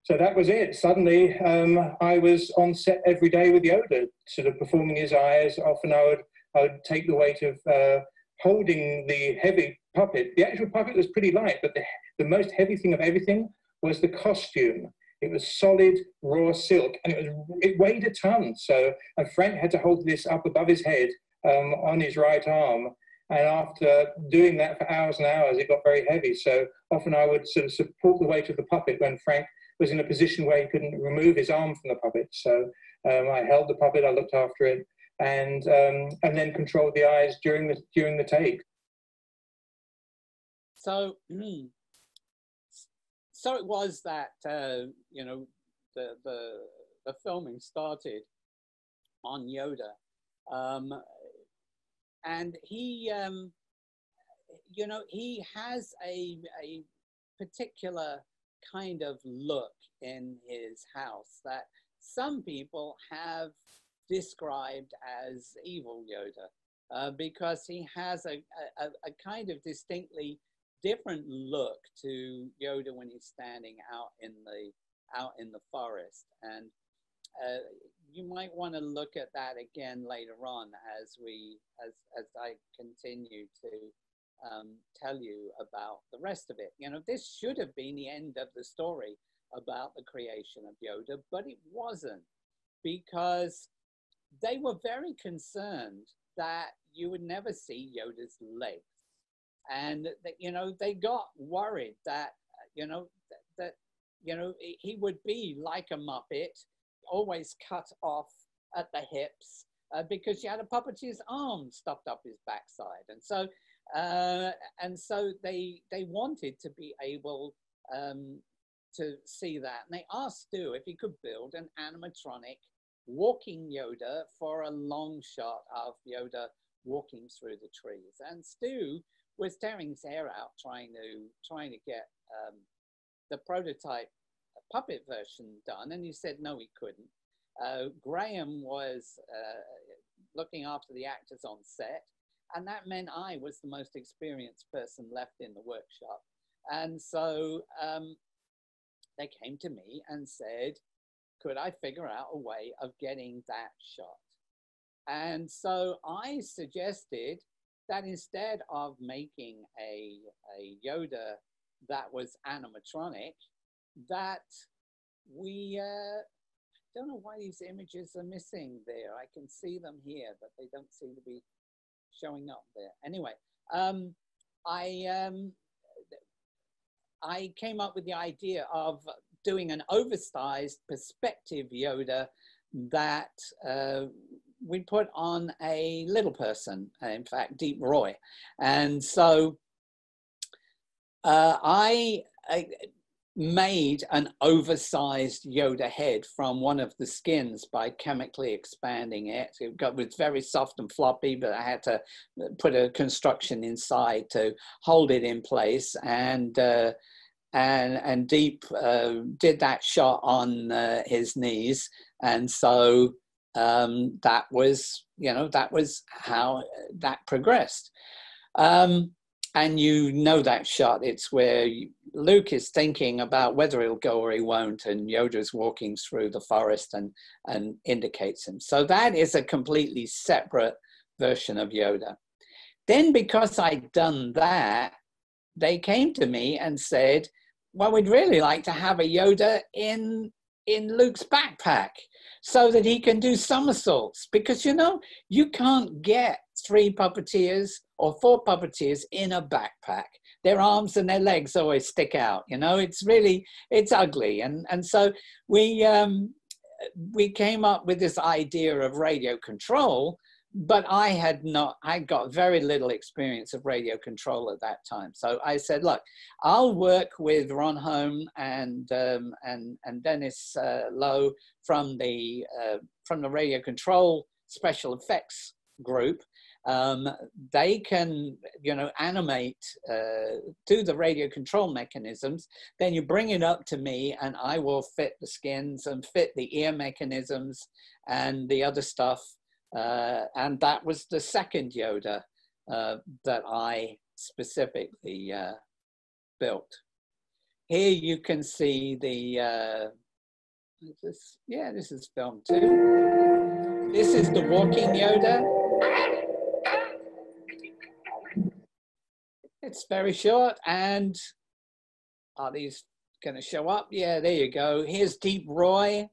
that was it. Suddenly I was on set every day with Yoda, sort of performing his eyes. Often I would take the weight of holding the heavy puppet. The actual puppet was pretty light, but the most heavy thing of everything was the costume. It was solid, raw silk, and it weighed a ton. And Frank had to hold this up above his head on his right arm. And after doing that for hours and hours, it got very heavy. So often I would sort of support the weight of the puppet when Frank was in a position where he couldn't remove his arm from the puppet. So I held the puppet, I looked after it, and then controlled the eyes during the take. So, so it was that you know, the filming started on Yoda, and he you know, he has a particular kind of look in his house that some people have described as evil Yoda, because he has a kind of distinctly different look to Yoda when he's standing out in the forest. And you might want to look at that again later on as I continue to tell you about the rest of it. You know, this should have been the end of the story about the creation of Yoda, but it wasn't, because they were very concerned that you would never see Yoda's legs. And that, you know, they got worried that, you know, that he would be like a Muppet, always cut off at the hips, because you had a puppeteer's arm stuffed up his backside. And so they wanted to be able to see that. And they asked Stu if he could build an animatronic walking Yoda for a long shot of Yoda walking through the trees. And Stu was tearing his hair out trying to get the prototype puppet version done, and he said no, he couldn't. Graham was looking after the actors on set, and that meant I was the most experienced person left in the workshop. And so they came to me and said, could I figure out a way of getting that shot? And so I suggested that instead of making a Yoda that was animatronic, that we, I don't know why these images are missing there. I can see them here, but they don't seem to be showing up there. Anyway, I came up with the idea of doing an oversized perspective Yoda that we put on a little person, in fact, Deep Roy. And so I made an oversized Yoda head from one of the skins by chemically expanding it. It was very soft and floppy, but I had to put a construction inside to hold it in place. And Deep did that shot on his knees. And so that was, you know, that was how that progressed. And you know that shot, it's where Luke is thinking about whether he'll go or he won't, and Yoda's walking through the forest and indicates him. So that is a completely separate version of Yoda. Then because I'd done that, they came to me and said, well, we'd really like to have a Yoda in Luke's backpack so that he can do somersaults, because, you know, you can't get 3 puppeteers or 4 puppeteers in a backpack. Their arms and their legs always stick out, you know, it's ugly. And so we came up with this idea of radio control, but I got very little experience of radio control at that time. So I said, look, I'll work with Ron Home and Dennis Lowe from the radio control special effects group. They can, you know, animate, do the radio control mechanisms. Then you bring it up to me and I will fit the skins and fit the ear mechanisms and the other stuff. And that was the second Yoda that I specifically built. Here you can see the, this is film 2. This is the walking Yoda. It's very short, and are these going to show up? Yeah, there you go. Here's Deep Roy.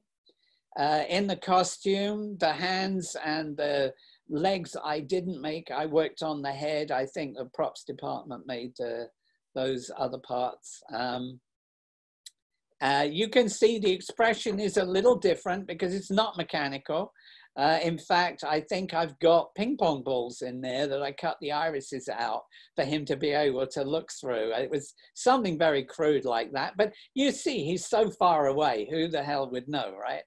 In the costume, the hands and the legs I didn't make. I worked on the head. I think the props department made those other parts. You can see the expression is a little different because it's not mechanical. In fact, I think I've got ping pong balls in there that I cut the irises out for him to be able to look through. It was something very crude like that. But you see, he's so far away. Who the hell would know, right?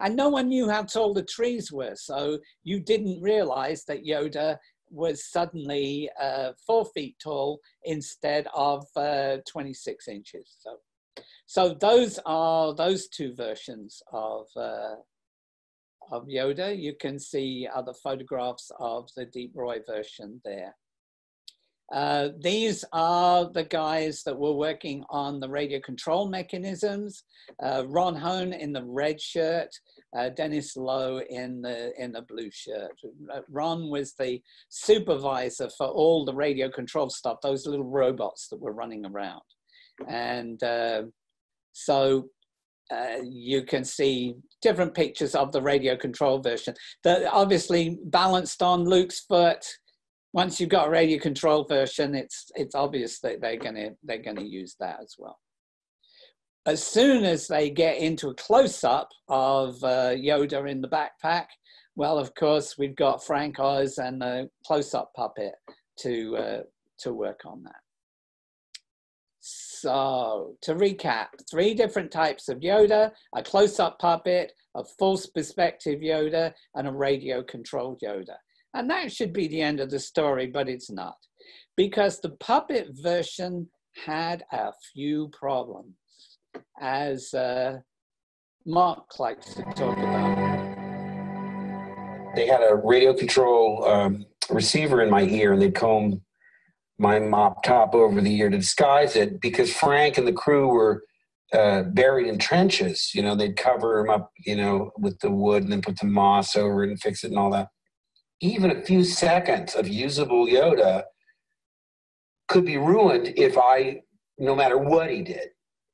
And no one knew how tall the trees were, so you didn't realize that Yoda was suddenly 4 feet tall instead of 26 inches. So those are those 2 versions of Yoda. You can see other photographs of the Deep Roy version there. These are the guys that were working on the radio control mechanisms. Ron Hone in the red shirt, Dennis Lowe in the blue shirt. Ron was the supervisor for all the radio control stuff, those little robots that were running around. And you can see different pictures of the radio control version that obviously balanced on Luke's foot. Once you've got a radio control version, it's obvious that they're gonna use that as well. As soon as they get into a close-up of Yoda in the backpack, well, of course, we've got Frank Oz and a close-up puppet to work on that. So to recap, 3 different types of Yoda: a close-up puppet, a full perspective Yoda, and a radio controlled Yoda. And that should be the end of the story, but it's not, because the puppet version had a few problems, as Mark likes to talk about. They had a radio control receiver in my ear, and they'd comb my mop top over the ear to disguise it, because Frank and the crew were buried in trenches. You know, they'd cover them up, you know, with the wood and then put the moss over it and fix it and all that. Even a few seconds of usable Yoda could be ruined if no matter what he did.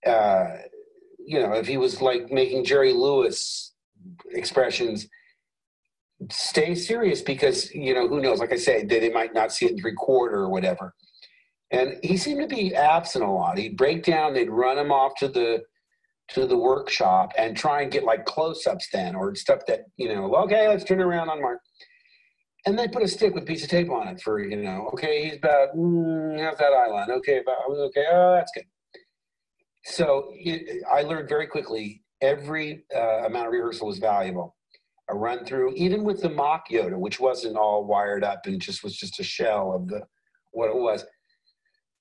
You know, if he was like making Jerry Lewis expressions, stay serious, because, you know, who knows, like I say, they might not see it in 3/4 or whatever. And he seemed to be absent a lot. He'd break down, they'd run him off to the workshop and try and get like close-ups then, or stuff that, you know, okay, let's turn around on Mark. And they put a stick with a piece of tape on it for, you know, okay, he's about, how's that eye line? Okay, oh, that's good. So I learned very quickly, every amount of rehearsal was valuable. A run through, even with the mock Yoda, which wasn't all wired up and was just a shell of what it was.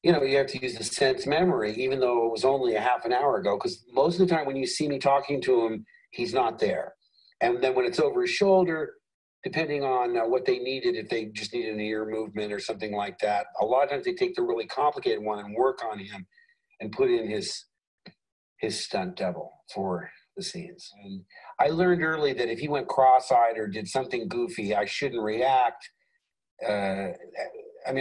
You know, you have to use the sense memory, even though it was only a half an hour ago, because most of the time when you see me talking to him, he's not there. And then when it's over his shoulder, depending on what they needed, if they just needed an ear movement or something like that, a lot of times they take the really complicated one and work on him and put in his stunt double for the scenes. And I learned early that if he went cross-eyed or did something goofy, I shouldn't react. I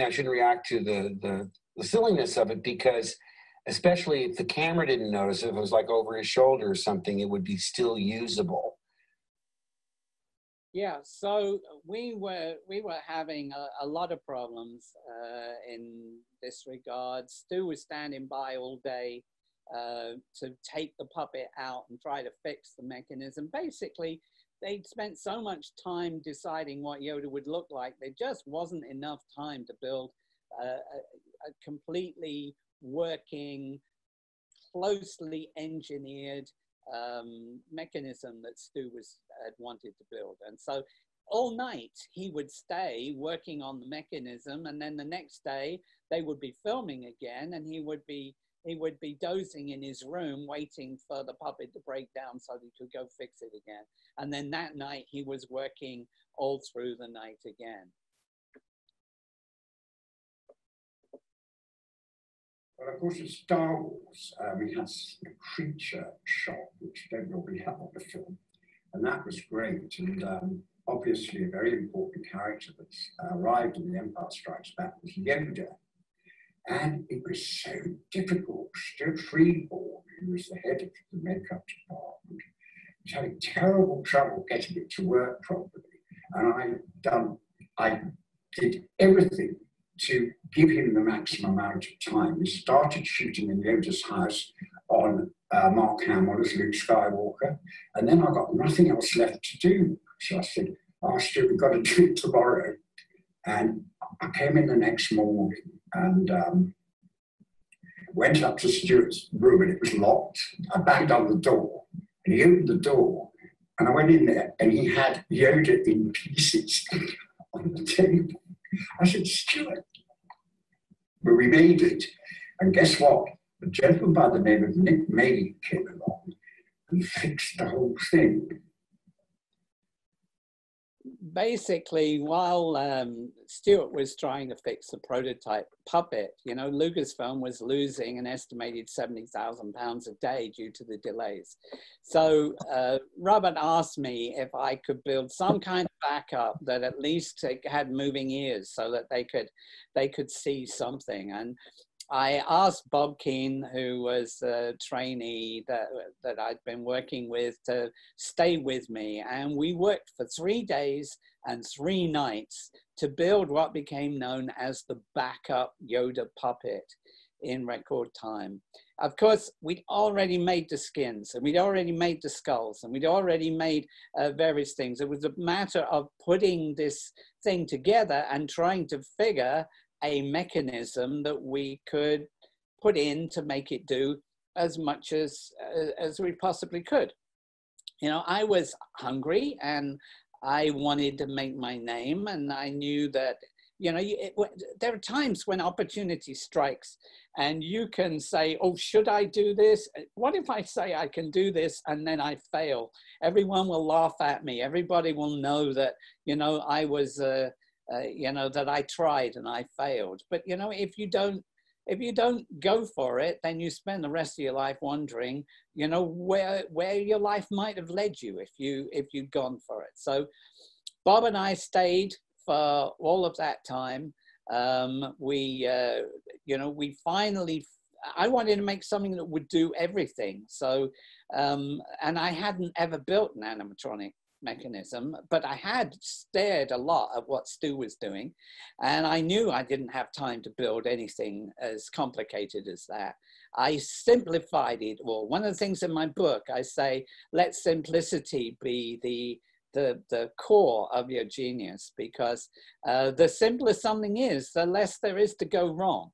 shouldn't react to silliness of it, because especially if the camera didn't notice, if it was like over his shoulder or something, it would be still usable. Yeah, so we were having a lot of problems in this regard. Stu was standing by all day to take the puppet out and try to fix the mechanism. Basically, they'd spent so much time deciding what Yoda would look like. There just wasn't enough time to build a completely working, closely engineered mechanism that Stu had wanted to build. And so all night he would stay working on the mechanism, and then the next day they would be filming again, and he would be dozing in his room waiting for the puppet to break down so that he could go fix it again. And then that night he was working all through the night again. Well, of course, in Star Wars, we had a creature shot, which don't normally have on the film. And that was great. And obviously, a very important character that arrived in The Empire Strikes Back was Yoda. And it was so difficult. Stuart Freeborn, who was the head of the makeup department, was having terrible trouble getting it to work properly. And I did everything to give him the maximum amount of time. We started shooting in Yoda's house on Mark Hamill as Luke Skywalker, and then I got nothing else left to do. So I said, "Oh, Stuart, we've got to do it tomorrow." And I came in the next morning and went up to Stuart's room, and it was locked. I banged on the door, and he opened the door, and I went in there, and he had Yoda in pieces on the table. I said, "Stuart," but we made it. And guess what? A gentleman by the name of Nick Maley came along and fixed the whole thing. Basically, while Stuart was trying to fix the prototype puppet, you know, Lucasfilm was losing an estimated £70,000 a day due to the delays. So Robert asked me if I could build some kind of backup that at least had moving ears so that they could see something. And I asked Bob Keane, who was a trainee that I'd been working with, to stay with me. And we worked for 3 days and 3 nights to build what became known as the backup Yoda puppet in record time. Of course, we'd already made the skins, and we'd already made the skulls, and we'd already made various things. It was a matter of putting this thing together and trying to figure a mechanism that we could put in to make it do as much as we possibly could. You know, I was hungry and I wanted to make my name, and I knew that, you know, there are times when opportunity strikes and you can say, "Oh, should I do this? What if I say I can do this and then I fail?" Everyone will laugh at me. Everybody will know that, you know, I was you know, that I tried and I failed. But, you know, if you don't go for it, then you spend the rest of your life wondering, you know, where your life might have led you if you'd gone for it. So Bob and I stayed for all of that time. You know, we finally, I wanted to make something that would do everything. So, and I hadn't ever built an animatronic mechanism, but I had stared a lot at what Stu was doing, and I knew I didn't have time to build anything as complicated as that. I simplified it all. One of the things in my book, I say, let simplicity be the core of your genius, because the simpler something is, the less there is to go wrong.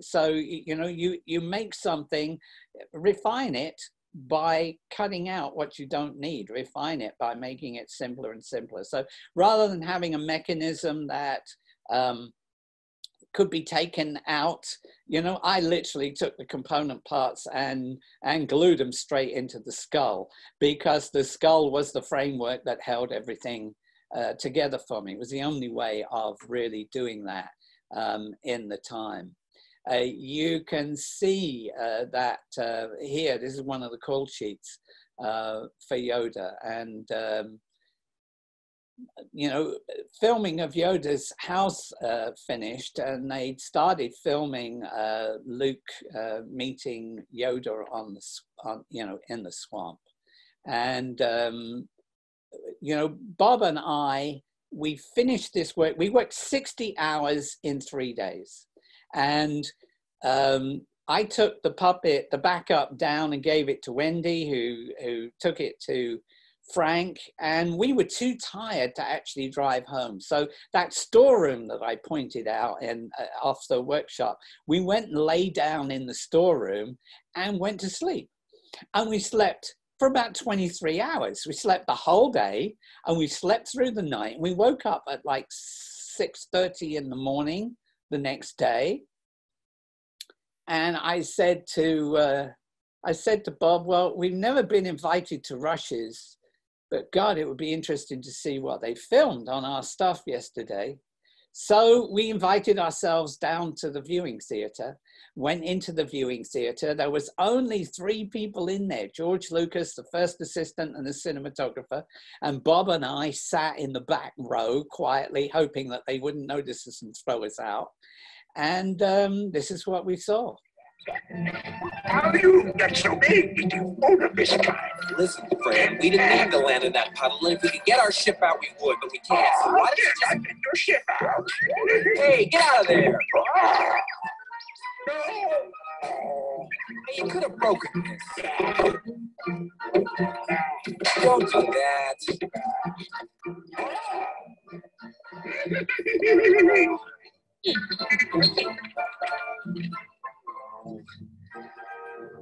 So, you know, you make something, refine it by cutting out what you don't need, refine it by making it simpler and simpler. So rather than having a mechanism that could be taken out, you know, I literally took the component parts and glued them straight into the skull, because the skull was the framework that held everything together for me. It was the only way of really doing that in the time. You can see that here, this is one of the call sheets for Yoda. And you know, filming of Yoda's house finished, and they started filming Luke meeting Yoda on you know, in the swamp. And you know, Bob and I, we finished this work. We worked 60 hours in 3 days, and I took the puppet, the backup, down and gave it to Wendy, who took it to Frank, and we were too tired to actually drive home. So that storeroom that I pointed out in off the workshop, we went and lay down in the storeroom and went to sleep. And we slept for about 23 hours. We slept the whole day, and we slept through the night. And we woke up at like 6:30 in the morning the next day. And I said to Bob, well, we've never been invited to Rush's, but God, it would be interesting to see what they filmed on our stuff yesterday. So we invited ourselves down to the viewing theater, went into the viewing theater. There was only 3 people in there: George Lucas, the first assistant, and the cinematographer. And Bob and I sat in the back row quietly, hoping that they wouldn't notice us and throw us out. And this is what we saw. How do you get so big that you own a this kind? Listen, Fran, we didn't need to land in that puddle, and if we could get our ship out, we would, but we can't. So why don't you just... I get your ship out. Hey, get out of there! No. Hey, you could have broken this. Don't do that.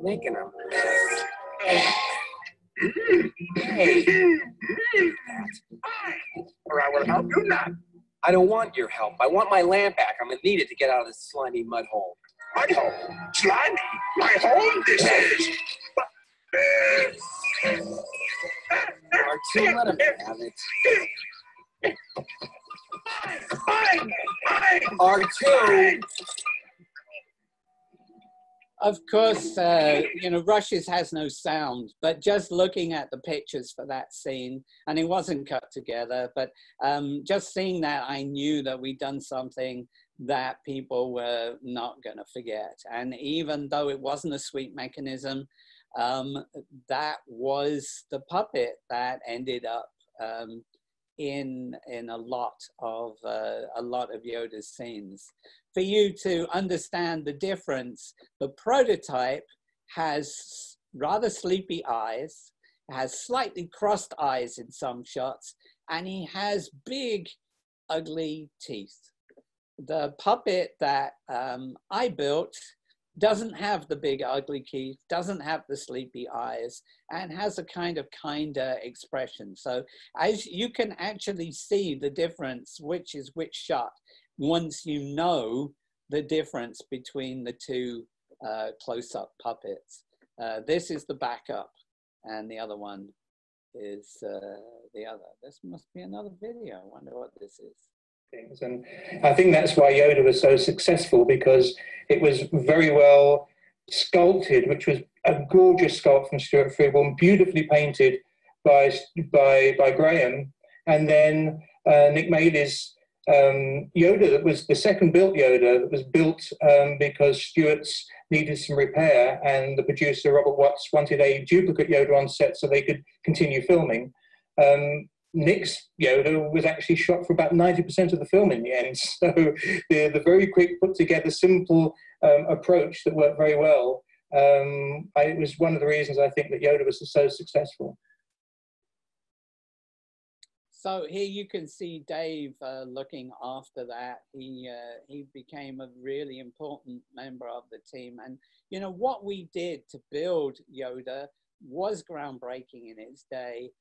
Making a mess. Hey. Or I will help you not. I don't want your help. I want my lamp back. I'm gonna need it to get out of this slimy mud hole. Mud hole? Slimy? My home this is. R2, let him have it. Fine. R2. Of course, you know, Rush's has no sound, but just looking at the pictures for that scene, and it wasn't cut together, but just seeing that, I knew that we'd done something that people were not going to forget. And even though it wasn't a sweep mechanism, that was the puppet that ended up in a lot of Yoda's scenes. For you to understand the difference, the prototype has rather sleepy eyes, has slightly crossed eyes in some shots, and he has big, ugly teeth. The puppet that I built doesn't have the big, ugly teeth, doesn't have the sleepy eyes, and has a kind of kinder expression. So as you can actually see the difference, which is which shot, once you know the difference between the 2 close-up puppets. This is the backup, and the other one is the other. This must be another video. I wonder what this is. And I think that's why Yoda was so successful, because it was very well sculpted, which was a gorgeous sculpt from Stuart Freeborn, beautifully painted by Graham, and then Nick Maley's Yoda, that was the second built Yoda, that was built because Stuart's needed some repair, and the producer Robert Watts wanted a duplicate Yoda on set so they could continue filming. Nick's Yoda was actually shot for about 90% of the film in the end. So the very quick, put together, simple approach that worked very well. It was one of the reasons I think that Yoda was so successful. So here you can see Dave looking after that. He became a really important member of the team. And you know, what we did to build Yoda was groundbreaking in its day,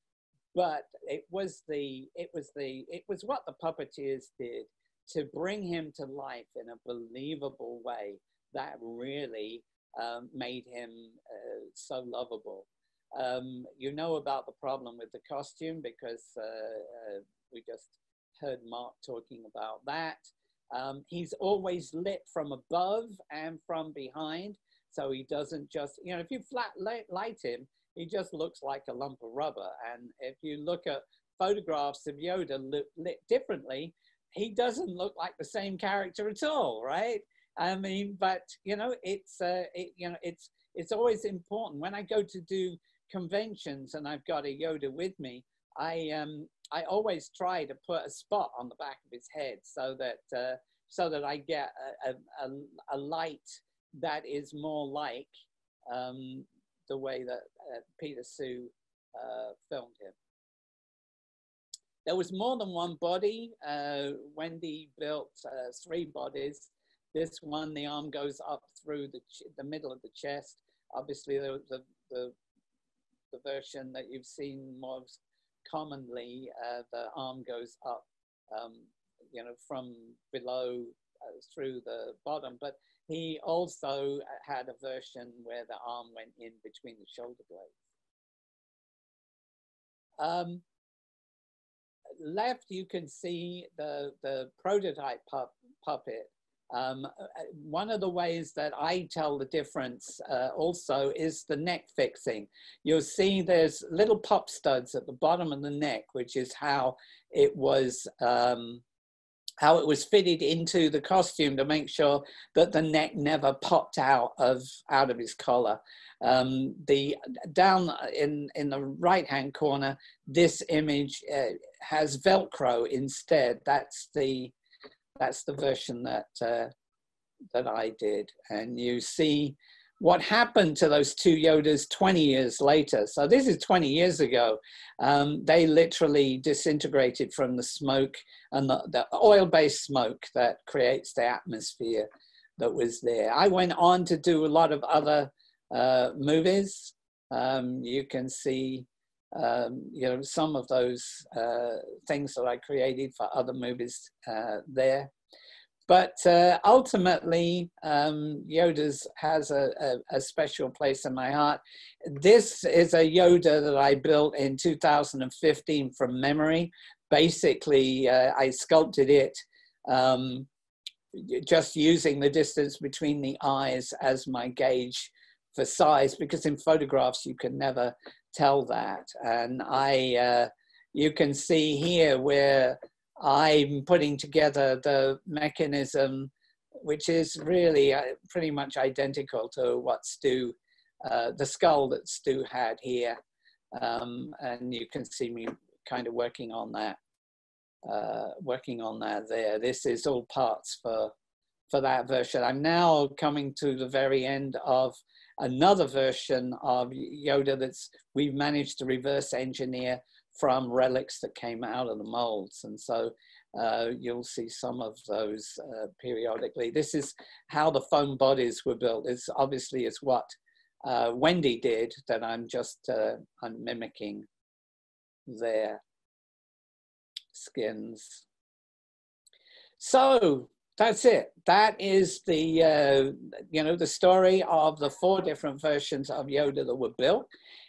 but it was what the puppeteers did to bring him to life in a believable way that really made him so lovable. You know about the problem with the costume because we just heard Mark talking about that. He's always lit from above and from behind, so he doesn't just, you know, if you flat light him, he just looks like a lump of rubber. And if you look at photographs of Yoda lit differently, he doesn't look like the same character at all, right? I mean, but you know, it's always important when I go to do conventions and I've got a Yoda with me. I always try to put a spot on the back of his head so that I get a light that is more like the way that Peter Sue filmed him. There was more than one body. Wendy built 3 bodies. This one, the arm goes up through the middle of the chest. Obviously, the version that you've seen most commonly, the arm goes up, you know, from below through the bottom. But he also had a version where the arm went in between the shoulder blades. Left, you can see the prototype puppet. One of the ways that I tell the difference also is the neck fixing. You'll see there's little pop studs at the bottom of the neck, which is how it was fitted into the costume to make sure that the neck never popped out of his collar. Down in the right-hand corner, this image has Velcro instead. That's the version that I did, and you see what happened to those 2 Yodas 20 years later. So this is 20 years ago. They literally disintegrated from the smoke and the oil-based smoke that creates the atmosphere that was there. I went on to do a lot of other movies. You can see you know, some of those things that I created for other movies there. But ultimately, Yoda's has a special place in my heart. This is a Yoda that I built in 2015 from memory. Basically, I sculpted it just using the distance between the eyes as my gauge for size, because in photographs you can never tell that. And you can see here where I'm putting together the mechanism, which is really pretty much identical to what Stu, the skull that Stu had here. And you can see me kind of working on that there. This is all parts for that version. I'm now coming to the very end of another version of Yoda we've managed to reverse engineer from relics that came out of the molds. And so you'll see some of those periodically. This is how the foam bodies were built. It's obviously is what Wendy did that I'm mimicking their skins. So that's it. That is the, you know, the story of the 4 different versions of Yoda that were built.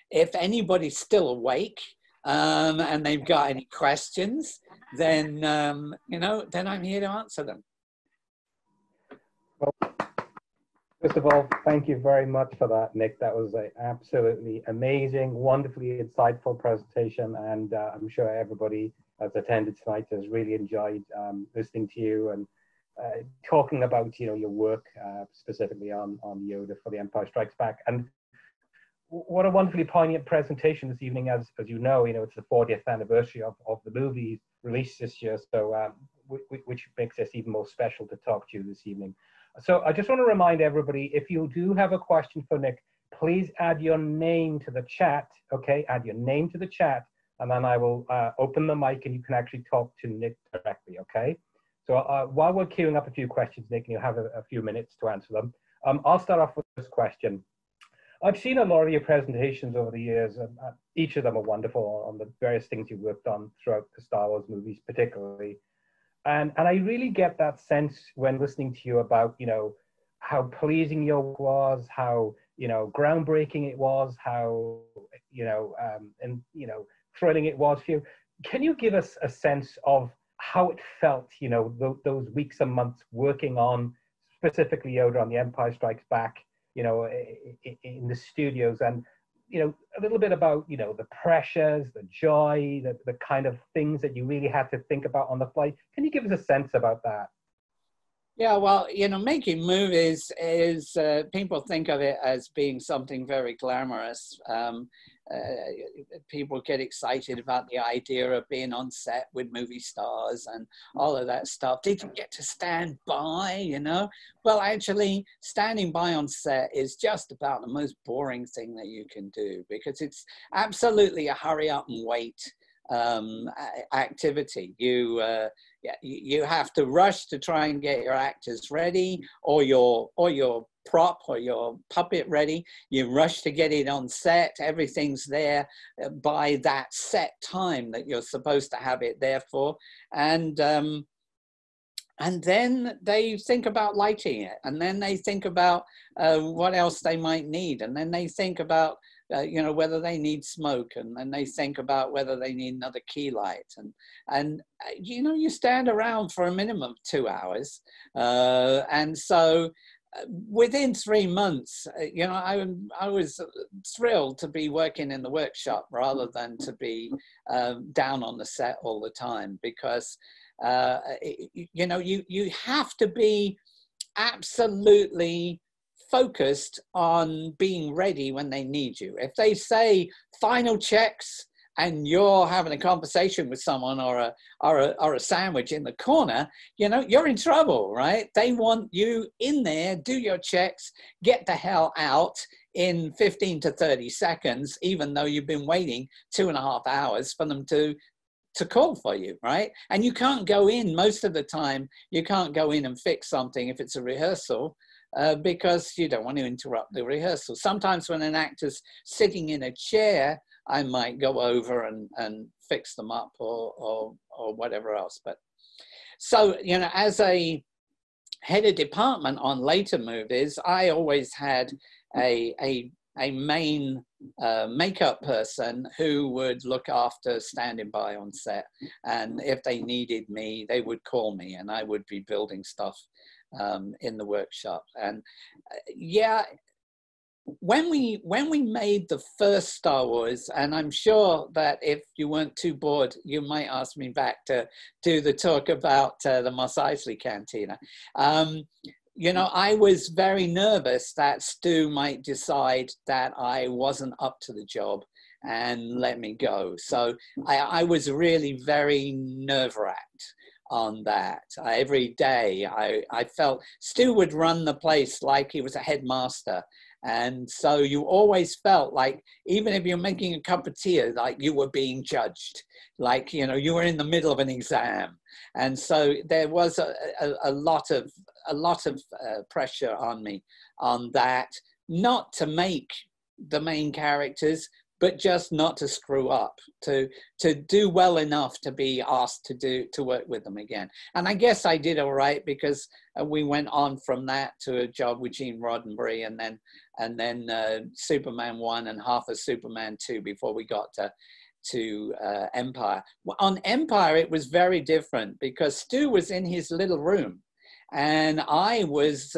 If anybody's still awake, and they've got any questions, then you know, then I'm here to answer them. Well, first of all, thank you very much for that, Nick. That was an absolutely amazing, wonderfully insightful presentation, and I'm sure everybody that's attended tonight has really enjoyed listening to you and talking about, you know, your work specifically on Yoda for The Empire Strikes Back. And what a wonderfully poignant presentation this evening. As you know, it's the 40th anniversary of the movie released this year, so which makes this even more special to talk to you this evening. So I just want to remind everybody, if you do have a question for Nick, please add your name to the chat, okay? Add your name to the chat, and then I will open the mic and you can actually talk to Nick directly, okay? So while we're queuing up a few questions, Nick, and you'll have a few minutes to answer them, I'll start off with this question. I've seen a lot of your presentations over the years, and each of them are wonderful on the various things you worked on throughout the Star Wars movies, particularly. And I really get that sense when listening to you about, how pleasing your work was, how, groundbreaking it was, how, thrilling it was for you. Can you give us a sense of how it felt, those weeks and months working on specifically Yoda on The Empire Strikes Back, in the studios, and a little bit about, the pressures, the joy, the kind of things that you really had to think about on the fly. Can you give us a sense about that? Yeah, well, making movies is, people think of it as being something very glamorous. People get excited about the idea of being on set with movie stars and all of that stuff. Did you get to stand by, Well, actually, standing by on set is just about the most boring thing that you can do, because it's absolutely a hurry up and wait activity. You have to rush to try and get your actors ready, or your prop or your puppet ready. You rush to get it on set. Everything's there by that set time that you're supposed to have it there for, and then they think about lighting it, and then they think about what else they might need, and then they think about whether they need smoke, and then they think about whether they need another key light, and you stand around for a minimum of 2 hours, and so within 3 months, I was thrilled to be working in the workshop rather than to be down on the set all the time, because you have to be absolutely focused on being ready when they need you. If they say final checks and you're having a conversation with someone or a sandwich in the corner, you're in trouble, right? They want you in there, do your checks, get the hell out in 15 to 30 seconds, even though you've been waiting 2.5 hours for them to call for you, right? And you can't go in, most of the time, you can't go in and fix something if it's a rehearsal, because you don't want to interrupt the rehearsal. Sometimes when an actor's sitting in a chair, I might go over and fix them up or whatever else. But so, as a head of department on later movies, I always had a main makeup person who would look after standing by on set. And if they needed me, they would call me, and I would be building stuff in the workshop. And when we made the first Star Wars, and I'm sure that if you weren't too bored, you might ask me back to do the talk about the Mos Eisley Cantina. I was very nervous that Stu might decide that I wasn't up to the job and let me go. So I was really very nerve-wracked on that. Every day I felt Stu would run the place like he was a headmaster. And so you always felt like, even if you're making a cup of tea, like you were being judged, like, you were in the middle of an exam. And so there was a lot of pressure on me on that, not to make the main characters, but just not to screw up, to do well enough to be asked to work with them again. And I guess I did all right, because we went on from that to a job with Gene Roddenberry, and then Superman 1 and half of Superman 2 before we got to Empire. On Empire, it was very different, because Stu was in his little room, and I was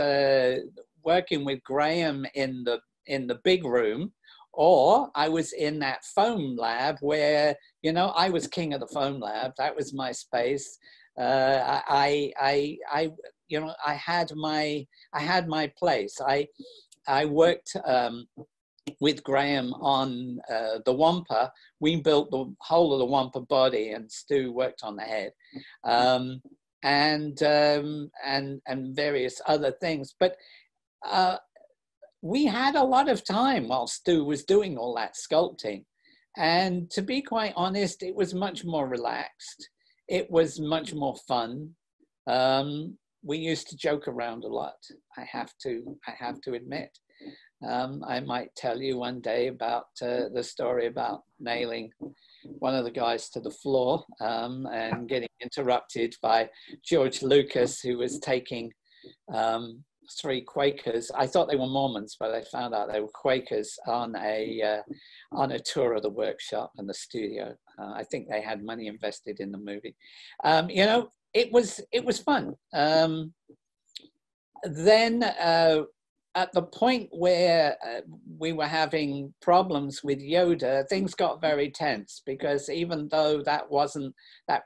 working with Graham in the big room, or I was in that foam lab where, I was king of the foam lab. That was my space. I had my place. I worked with Graham on the Wampa. We built the whole of the Wampa body, and Stu worked on the head, and various other things. But we had a lot of time while Stu was doing all that sculpting. And to be quite honest, it was much more relaxed. It was much more fun. We used to joke around a lot, I have to admit. I might tell you one day about the story about nailing one of the guys to the floor and getting interrupted by George Lucas, who was taking 3 Quakers. I thought they were Mormons, but I found out they were Quakers on a tour of the workshop and the studio. I think they had money invested in the movie. It was fun. Then at the point where we were having problems with Yoda, things got very tense, because even though that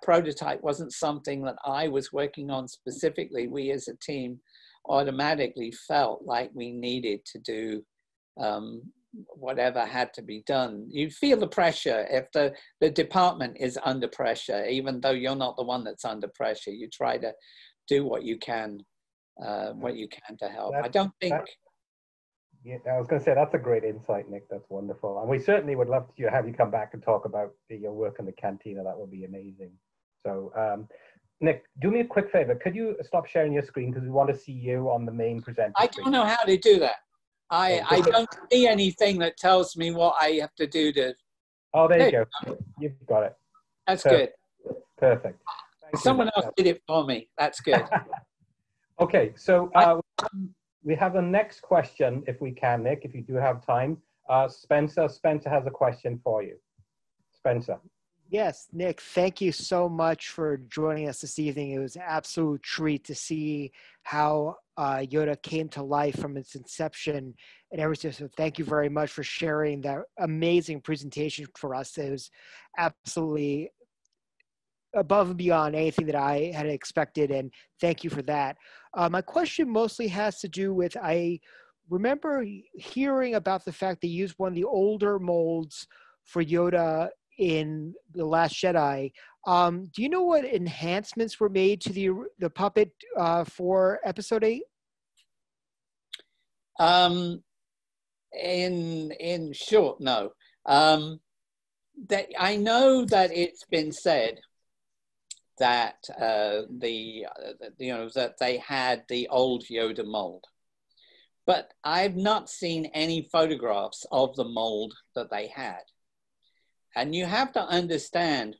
prototype wasn't something that I was working on specifically, we as a team automatically felt like we needed to do whatever had to be done. You feel the pressure if the department is under pressure, even though you're not the one that's under pressure. You try to do what you can to help. I don't think. Yeah, I was going to say that's a great insight, Nick. That's wonderful, and we certainly would love to have you come back and talk about your work in the Cantina. That would be amazing. So, Nick, do me a quick favor. Could you stop sharing your screen, because we want to see you on the main presenter I screen. don't know how to do that. I don't see anything that tells me what I have to do to. Oh, there you go. You've got it. That's good. Perfect. Someone else did it for me. That's good. Okay, so we have the next question, if we can, Nick, if you do have time. Spencer has a question for you. Spencer. Yes, Nick, thank you so much for joining us this evening. It was an absolute treat to see how Yoda came to life from its inception and everything. So thank you very much for sharing that amazing presentation for us. It was absolutely above and beyond anything that I had expected, and thank you for that. My question mostly has to do with, I remember hearing about the fact they used one of the older molds for Yoda in The Last Jedi. Do you know what enhancements were made to the puppet for Episode 8? In short, no. That I know that it's been said that that they had the old Yoda mold, but I've not seen any photographs of the mold that they had. And you have to understand,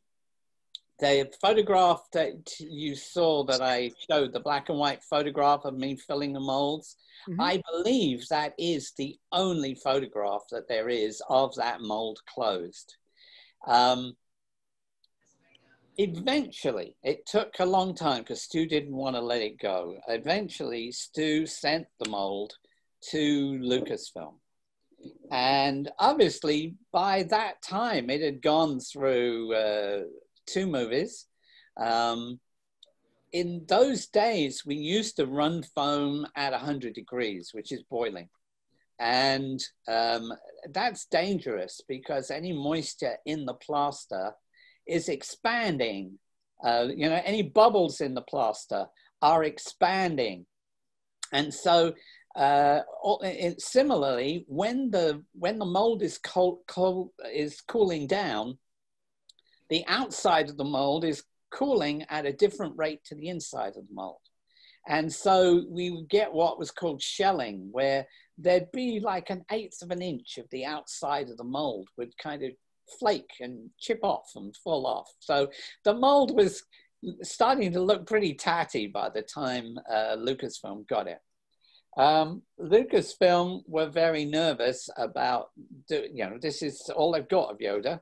the photograph that you saw that I showed, the black and white photograph of me filling the molds, I believe that is the only photograph that there is of that mold closed. Eventually, it took a long time because Stu didn't want to let it go. Eventually, Stu sent the mold to Lucasfilm. And obviously, by that time, it had gone through 2 movies. In those days, we used to run foam at 100 degrees, which is boiling. And that's dangerous because any moisture in the plaster is expanding. Any bubbles in the plaster are expanding. And so similarly, when the mold is cooling down, the outside of the mold is cooling at a different rate to the inside of the mold. And so we would get what was called shelling, where there'd be like 1/8 of an inch of the outside of the mold would kind of flake and chip off and fall off. So the mold was starting to look pretty tatty by the time Lucasfilm got it. Lucasfilm were very nervous about, this is all they've got of Yoda,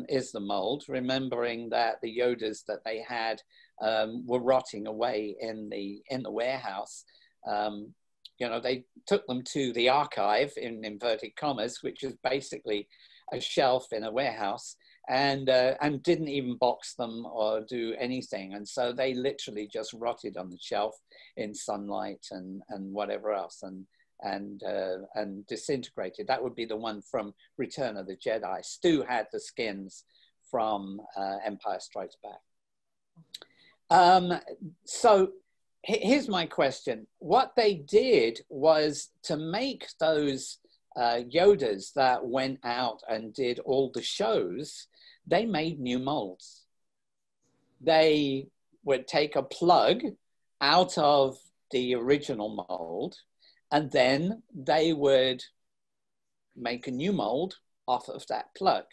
is the mold, remembering that the Yodas that they had were rotting away in the warehouse. They took them to the archive, in inverted commas, which is basically a shelf in a warehouse, and didn't even box them or do anything. And so they literally just rotted on the shelf in sunlight and whatever else, and disintegrated. That would be the one from Return of the Jedi. Stu had the skins from Empire Strikes Back. So here's my question. What they did was to make those Yodas that went out and did all the shows, they made new molds. They would take a plug out of the original mold, and then they would make a new mold off of that plug.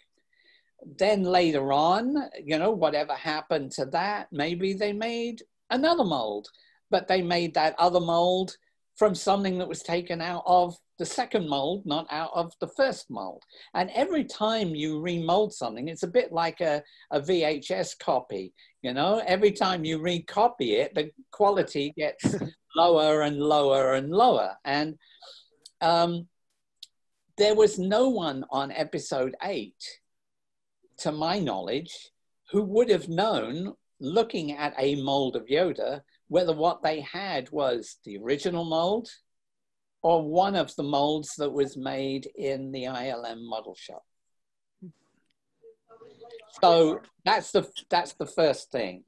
Then later on, whatever happened to that, maybe they made another mold, but they made that other mold from something that was taken out of the second mold, not out of the first mold. And every time you remold something, it's a bit like a VHS copy. You know, every time you recopy it, the quality gets lower and lower and lower. And there was no one on episode 8, to my knowledge, who would have known, looking at a mold of Yoda, whether what they had was the original mold or one of the molds that was made in the ILM model shop. So that's the first thing.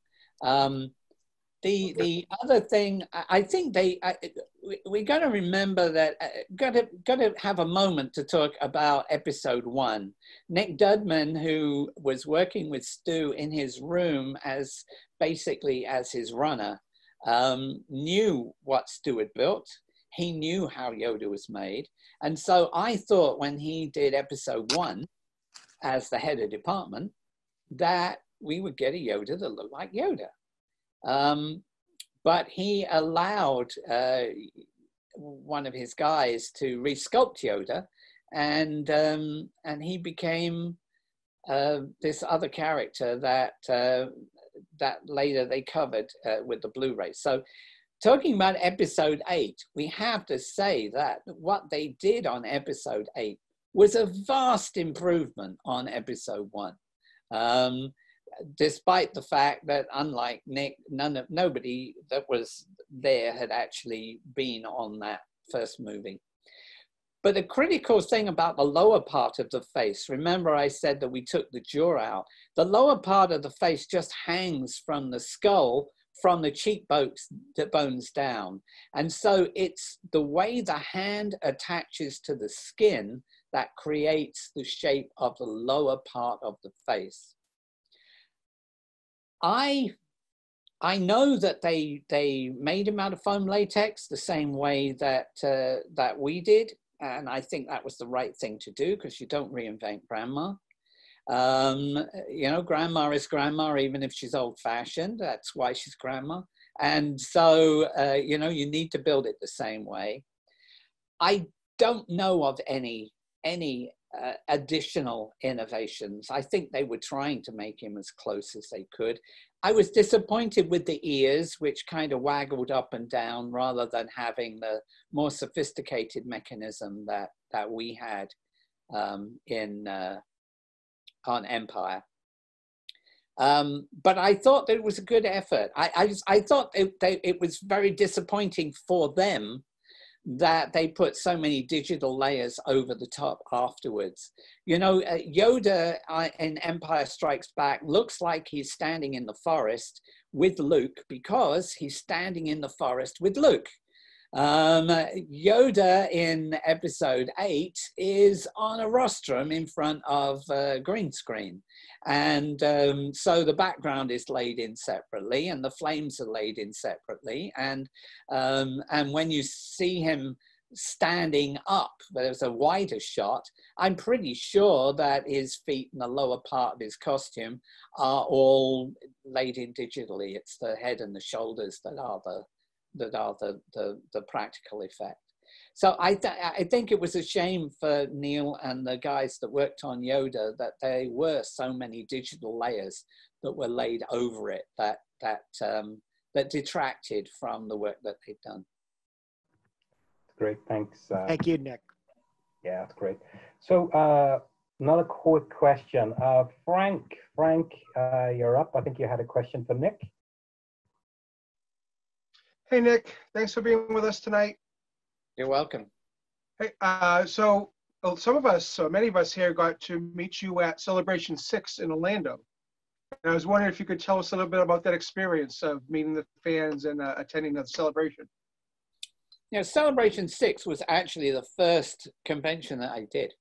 The other thing, I think we got to remember that, got to have a moment to talk about episode 1. Nick Dudman, who was working with Stu in his room as basically as his runner, knew what Stu had built. He knew how Yoda was made. And so I thought when he did episode 1 as the head of department, that we would get a Yoda that looked like Yoda. But he allowed one of his guys to resculpt Yoda, and he became this other character that that later they covered with the Blu-ray. So talking about episode 8, we have to say that what they did on episode 8 was a vast improvement on episode 1. Despite the fact that, unlike Nick, nobody that was there had actually been on that first movie. But the critical thing about the lower part of the face, remember I said that we took the jaw out, the lower part of the face just hangs from the skull, from the cheekbones down. And so it's the way the hand attaches to the skin that creates the shape of the lower part of the face. I know that they made him out of foam latex the same way that that we did, and I think that was the right thing to do, because you don't reinvent grandma. You know, grandma is grandma, even if she's old-fashioned. That's why she's grandma. And so, you know, you need to build it the same way. I don't know of any additional innovations. I think they were trying to make him as close as they could. I was disappointed with the ears, which kind of waggled up and down rather than having the more sophisticated mechanism that we had on Empire. But I thought that it was a good effort. I thought it was very disappointing for them that they put so many digital layers over the top afterwards. You know, Yoda in Empire Strikes Back looks like he's standing in the forest with Luke, because he's standing in the forest with Luke. Yoda in episode 8 is on a rostrum in front of a green screen. And so the background is laid in separately, and the flames are laid in separately. And when you see him standing up, there's a wider shot, I'm pretty sure that his feet and the lower part of his costume are all laid in digitally. It's the head and the shoulders that are the practical effect. So I think it was a shame for Neil and the guys that worked on Yoda that there were so many digital layers that were laid over it that detracted from the work that they'd done. Great, thanks. Thank you, Nick. Yeah, that's great. So another quick question. Frank, you're up. I think you had a question for Nick. Hey, Nick, thanks for being with us tonight. You're welcome. Hey, so some of us, many of us here got to meet you at Celebration 6 in Orlando. And I was wondering if you could tell us a little bit about that experience of meeting the fans and attending the celebration. You know, Celebration 6 was actually the first convention that I did.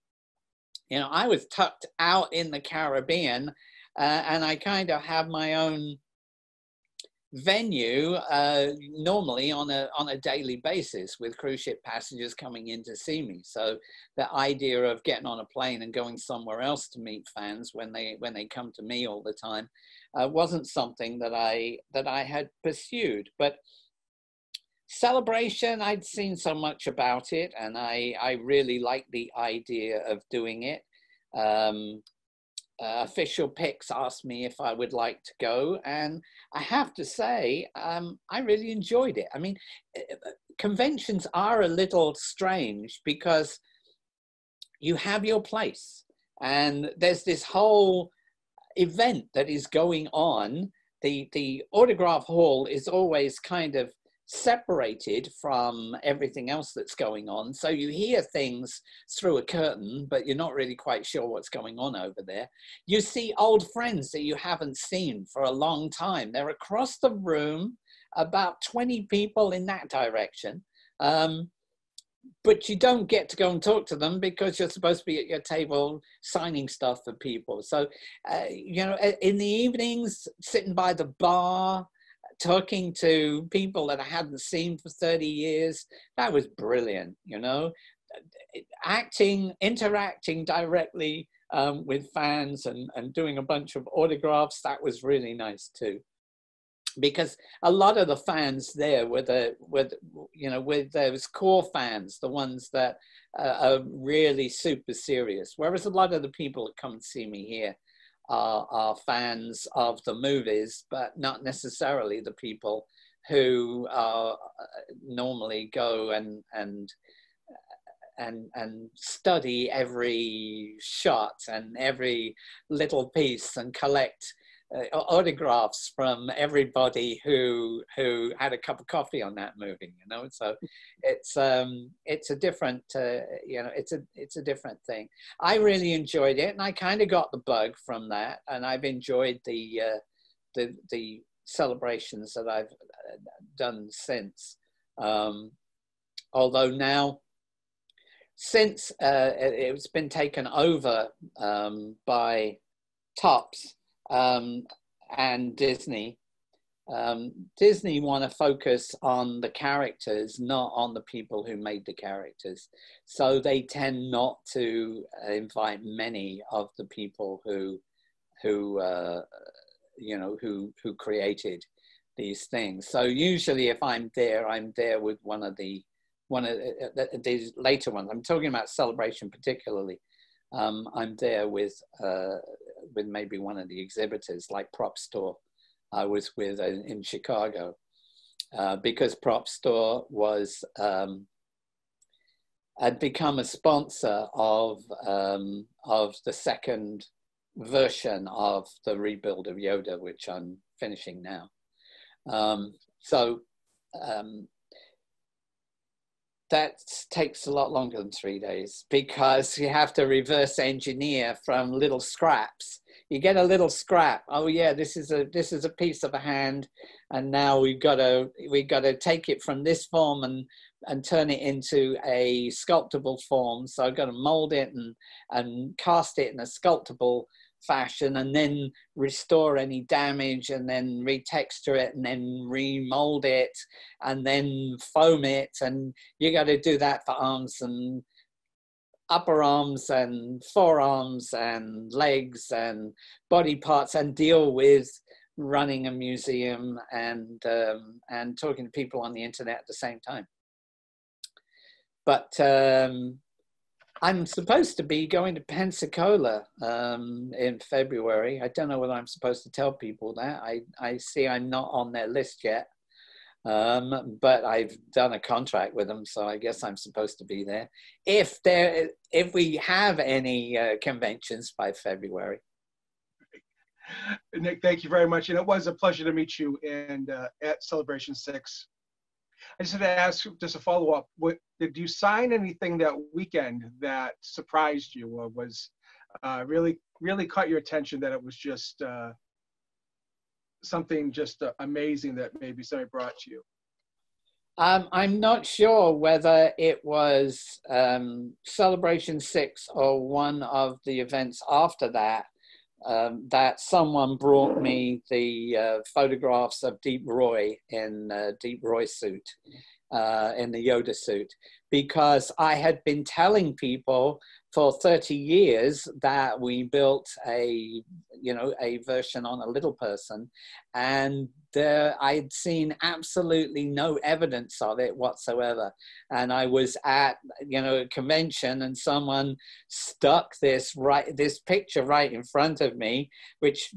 You know, I was tucked out in the Caribbean, and I kind of have my own venue normally on a daily basis, with cruise ship passengers coming in to see me. So the idea of getting on a plane and going somewhere else to meet fans when they come to me all the time wasn't something that I had pursued. But Celebration, I'd seen so much about it, and I really liked the idea of doing it. Official Picks asked me if I would like to go, and I have to say, I really enjoyed it. I mean, conventions are a little strange because you have your place, and there's this whole event that is going on. The autograph hall is always kind of separated from everything else that's going on. So you hear things through a curtain, but you're not really quite sure what's going on over there. You see old friends that you haven't seen for a long time. They're across the room, about 20 people in that direction. But you don't get to go and talk to them because you're supposed to be at your table signing stuff for people. So, you know, in the evenings, sitting by the bar, talking to people that I hadn't seen for 30 years, that was brilliant, you know. Interacting directly with fans and doing a bunch of autographs, that was really nice too. Because a lot of the fans there were with those core fans, the ones that are really super serious. Whereas a lot of the people that come and see me here are fans of the movies, but not necessarily the people who normally go and study every shot and every little piece and collect autographs from everybody who had a cup of coffee on that movie, you know. So it's a different you know, it's a different thing. I really enjoyed it, and I kind of got the bug from that, and I've enjoyed the celebrations that I've done since. Although now, since it's been taken over by Topps and Disney. Disney want to focus on the characters, not on the people who made the characters. So they tend not to invite many of the people who you know, who created these things. So usually, if I'm there with one of these later ones. I'm talking about Celebration particularly. I'm there with maybe one of the exhibitors, like Prop Store I was with in Chicago, because Prop Store was had become a sponsor of the second version of the rebuild of Yoda, which I'm finishing now. That takes a lot longer than 3 days because you have to reverse engineer from little scraps. You get a little scrap. Oh yeah, this is a piece of a hand, and now we got to take it from this form and turn it into a sculptable form. So I've got to mold it and cast it in a sculptable fashion, and then restore any damage, and then retexture it, and then remold it, and then foam it. And you got to do that for arms and upper arms and forearms and legs and body parts, and deal with running a museum and talking to people on the internet at the same time. But I'm supposed to be going to Pensacola in February. I don't know whether I'm supposed to tell people that. I see I'm not on their list yet, but I've done a contract with them, so I guess I'm supposed to be there. If we have any conventions by February. Nick, thank you very much, and it was a pleasure to meet you and at Celebration 6. I just had to ask, just a follow-up, did you sign anything that weekend that surprised you, or was really caught your attention, that it was just something just amazing that maybe somebody brought to you? I'm not sure whether it was Celebration 6 or one of the events after that, that someone brought me the photographs of Deep Roy in Deep Roy's suit, in the Yoda suit, because I had been telling people for 30 years that we built a version on a little person, and I'd seen absolutely no evidence of it whatsoever. And I was at a convention, and someone stuck this picture right in front of me, which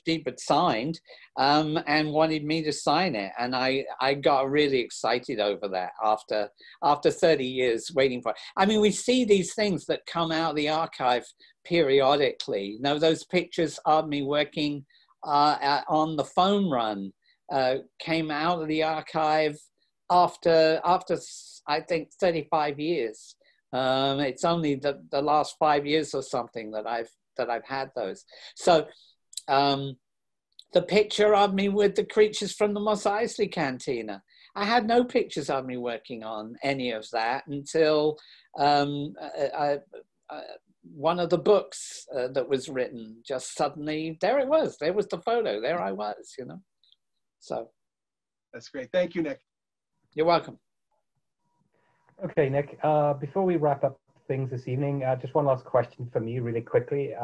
Deep had signed, and wanted me to sign it. And I got really excited over that after 30 years waiting for it. I mean, we see these things that come out of the archive periodically. Those pictures of me working on the foam run came out of the archive after I think 35 years. It's only the last 5 years or something that I've had those. So the picture of me with the creatures from the Mos Eisley Cantina, I had no pictures of me working on any of that until one of the books that was written, just suddenly, there it was. There was the photo. There I was, So. That's great. Thank you, Nick. You're welcome. Okay, Nick, before we wrap up things this evening, just one last question for me really quickly.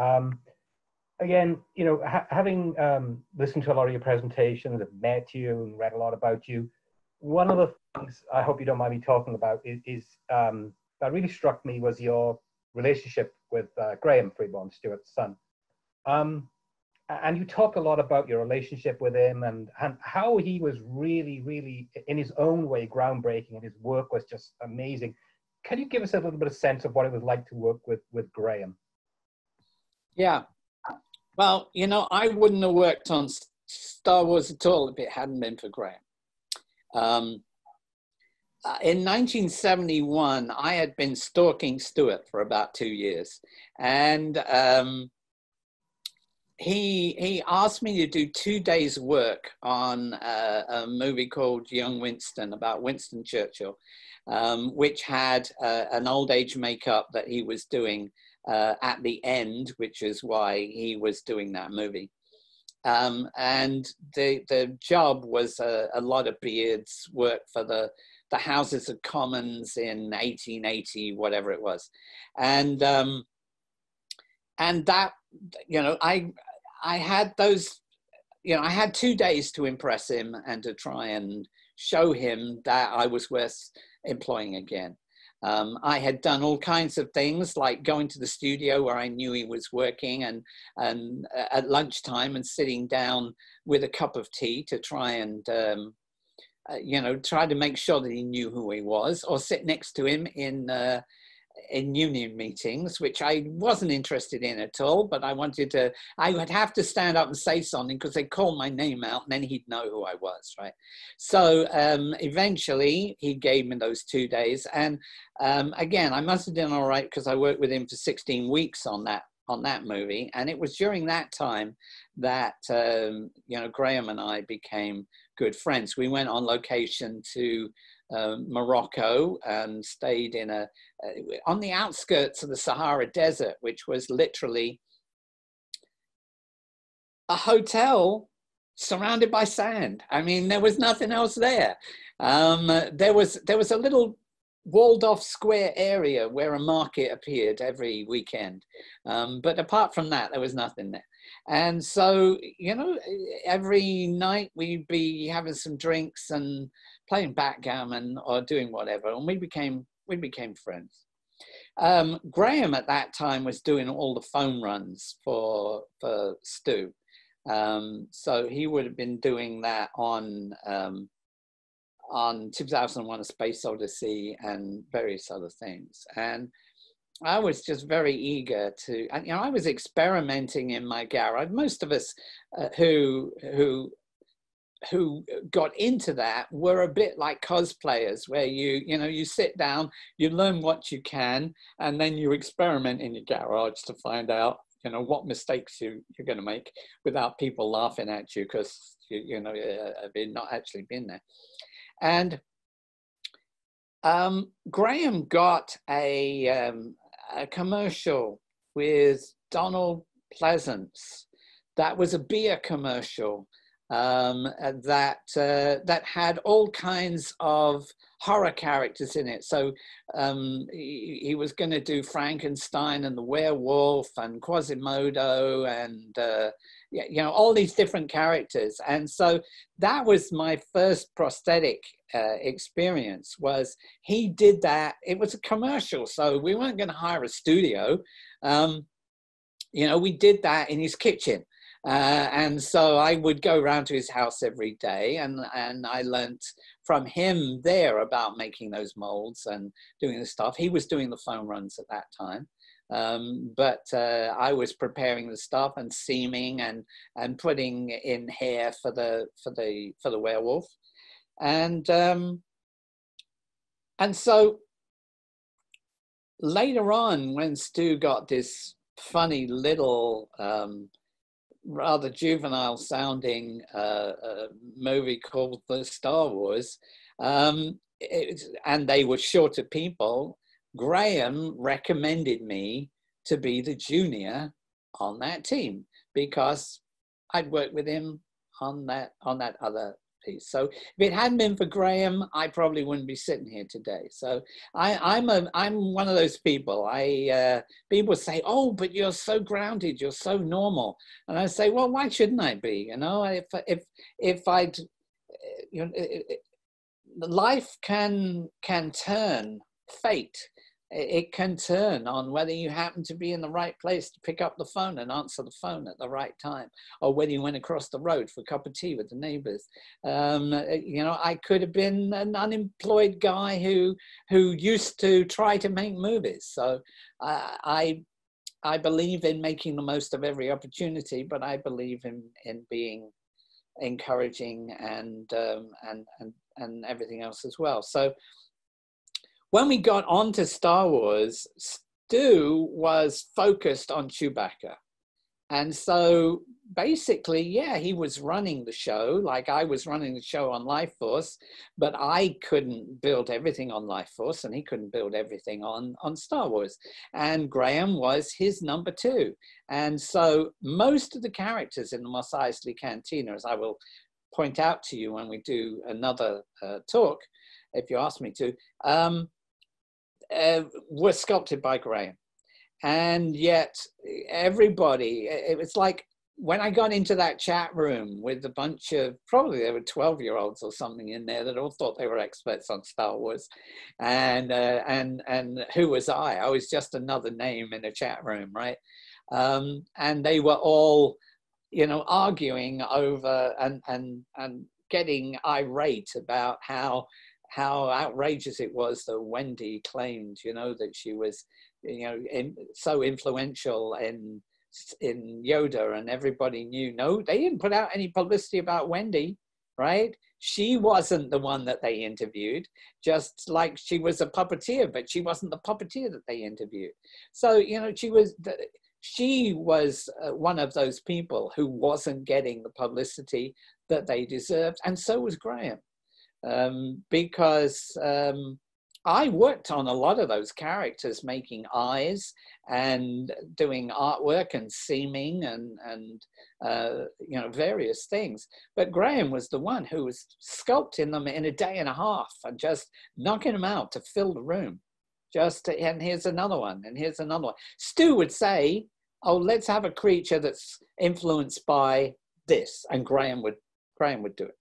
Again, having listened to a lot of your presentations, I've met you and read a lot about you, one of the things I hope you don't mind me talking about is that really struck me was your relationship with Graham Freeborn, Stuart's son. And you talk a lot about your relationship with him and how he was really, really, in his own way, groundbreaking, and his work was just amazing. Can you give us a little bit of sense of what it was like to work with Graham? Yeah. Well, I wouldn't have worked on Star Wars at all if it hadn't been for Graham. In 1971, I had been stalking Stuart for about 2 years, and he asked me to do 2 days work on a movie called Young Winston, about Winston Churchill, which had an old age makeup that he was doing at the end, which is why he was doing that movie. And the job was a lot of Beard's work for the Houses of Commons in 1880, whatever it was. And that, I had those, I had 2 days to impress him and to try and show him that I was worth employing again. I had done all kinds of things, like going to the studio where I knew he was working, and at lunchtime and sitting down with a cup of tea to try and, try to make sure that he knew who he was, or sit next to him in union meetings, which I wasn't interested in at all, but I would have to stand up and say something because they'd call my name out and then he'd know who I was, right? So eventually he gave me those 2 days. And again, I must have done all right because I worked with him for 16 weeks on that movie. And it was during that time that, Graham and I became good friends. We went on location to Morocco and stayed in on the outskirts of the Sahara Desert, which was literally a hotel surrounded by sand. I mean, there was nothing else there. There was a little walled off square area where a market appeared every weekend. But apart from that, there was nothing there. And so, every night we'd be having some drinks and playing backgammon or doing whatever, and we became friends. Graham at that time was doing all the foam runs for Stu, so he would have been doing that on 2001: A Space Odyssey and various other things. And I was just very eager to, I was experimenting in my garage. Most of us who got into that were a bit like cosplayers, where you sit down, you learn what you can, and then you experiment in your garage to find out, what mistakes you're going to make without people laughing at you because you've not actually been there. And Graham got a commercial with Donald Pleasance that was a beer commercial that had all kinds of horror characters in it. So he was going to do Frankenstein and the werewolf and Quasimodo and you know, all these different characters. And so that was my first prosthetic experience. Was he did that. It was a commercial, so we weren't going to hire a studio. You know, we did that in his kitchen. And so I would go around to his house every day, and I learnt from him there about making those molds and doing the stuff. He was doing the foam runs at that time. But I was preparing the stuff and seaming and putting in hair for the werewolf. And so later on, when Stu got this funny little rather juvenile sounding movie called The Star Wars, and they were shorter people, Graham recommended me to be the junior on that team because I'd worked with him on that other piece. So if it hadn't been for Graham, I probably wouldn't be sitting here today. So I'm one of those people. People say, "Oh, but you're so grounded, you're so normal," and I say, "Well, why shouldn't I be? You know, if I'd, you know, life can turn, fate. It can turn on whether you happen to be in the right place to pick up the phone and answer the phone at the right time, or whether you went across the road for a cup of tea with the neighbors. You know, I could have been an unemployed guy who used to try to make movies. So I believe in making the most of every opportunity, but I believe in being encouraging and everything else as well. So when we got onto Star Wars, Stu was focused on Chewbacca. And so basically, yeah, he was running the show, like I was running the show on Life Force, but I couldn't build everything on Life Force, and he couldn't build everything on Star Wars. And Graham was his number two. And so most of the characters in the Mos Eisley Cantina, as I will point out to you when we do another talk, if you ask me to, were sculpted by Graham. And yet everybody, it was like when I got into that chat room with a bunch of, probably there were 12-year-olds or something in there that all thought they were experts on Star Wars. And who was I? I was just another name in a chat room, right? And they were all, you know, arguing over and getting irate about how outrageous it was that Wendy claimed, you know, that she was, you know, so influential in Yoda, and everybody knew. No, they didn't put out any publicity about Wendy, right? She wasn't the one that they interviewed, just like she was a puppeteer, but she wasn't the puppeteer that they interviewed. So, you know, she was one of those people who wasn't getting the publicity that they deserved, and so was Graham. Because I worked on a lot of those characters, making eyes and doing artwork and seaming and you know, various things. But Graham was the one who was sculpting them in a day and a half and just knocking them out to fill the room. And here's another one, and here's another one. Stu would say, "Oh, let's have a creature that's influenced by this," and Graham would do it.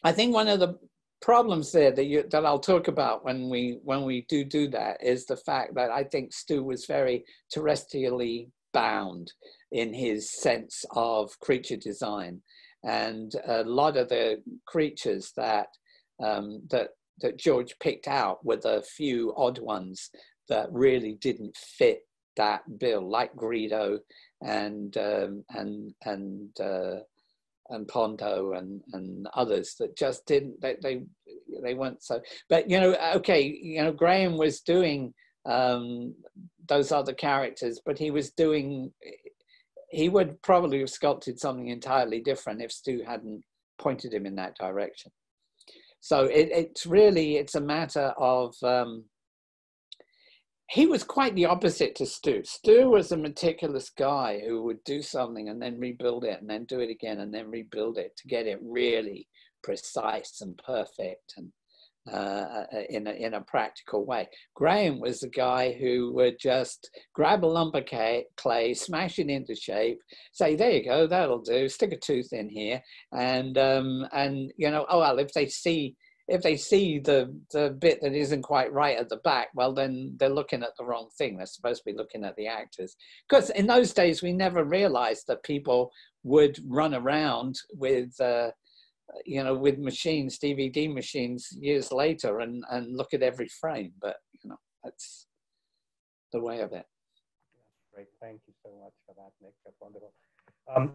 I think one of the problems there that I'll talk about when we do that is the fact that I think Stu was very terrestrially bound in his sense of creature design, and a lot of the creatures that George picked out were the few odd ones that really didn't fit that bill, like Greedo and Pondo and others that just didn't, they weren't so. But, you know, okay, you know, Graham was doing those other characters, but he would probably have sculpted something entirely different if Stu hadn't pointed him in that direction. So it's a matter of he was quite the opposite to Stu. Stu was a meticulous guy who would do something and then rebuild it and then do it again and then rebuild it to get it really precise and perfect and in a practical way. Graham was the guy who would just grab a lump of clay, smash it into shape, say, there you go, that'll do, stick a tooth in here. And you know, oh, well, if they see the bit that isn't quite right at the back, well, then they're looking at the wrong thing. They're supposed to be looking at the actors. Because in those days, we never realized that people would run around with, you know, with machines, DVD machines years later and look at every frame. But, you know, that's the way of it. Great. Thank you so much for that, Nick. That's wonderful.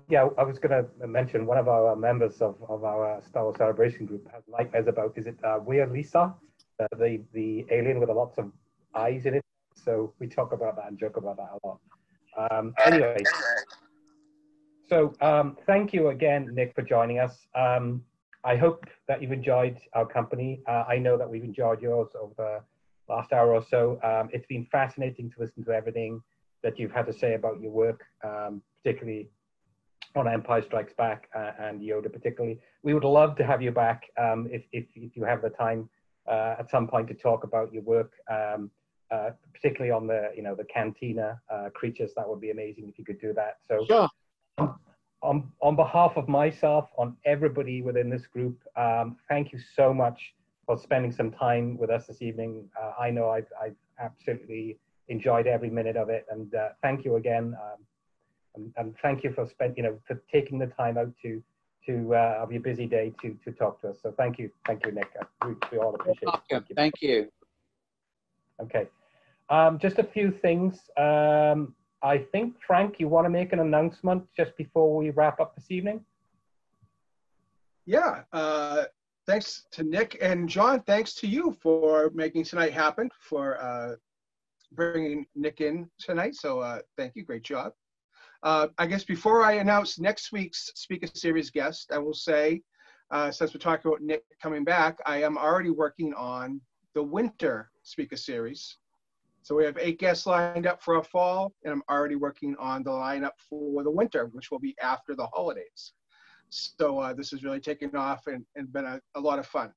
Yeah, I was going to mention one of our members of our Star Wars Celebration group has nightmares about, is it Weird Lisa, the alien with lots of eyes in it? So we talk about that and joke about that a lot. Anyway, so thank you again, Nick, for joining us. I hope that you've enjoyed our company. I know that we've enjoyed yours over the last hour or so. It's been fascinating to listen to everything that you've had to say about your work, particularly on Empire Strikes Back and Yoda particularly. We would love to have you back if you have the time at some point to talk about your work, particularly on the Cantina creatures. That would be amazing if you could do that. So sure. On behalf of myself, on everybody within this group, thank you so much for spending some time with us this evening. I know I've absolutely enjoyed every minute of it, and thank you again. And thank you for for taking the time out to of your busy day to talk to us. So thank you, Nick. We all appreciate it. Thank you. Okay, just a few things. I think, Frank, you want to make an announcement just before we wrap up this evening? Yeah. Thanks to Nick and John. Thanks to you for making tonight happen, for bringing Nick in tonight. So thank you. Great job. I guess before I announce next week's Speaker Series guest, I will say, since we're talking about Nick coming back, I am already working on the winter Speaker Series. So we have 8 guests lined up for a fall, and I'm already working on the lineup for the winter, which will be after the holidays. So this has really taken off and been a lot of fun.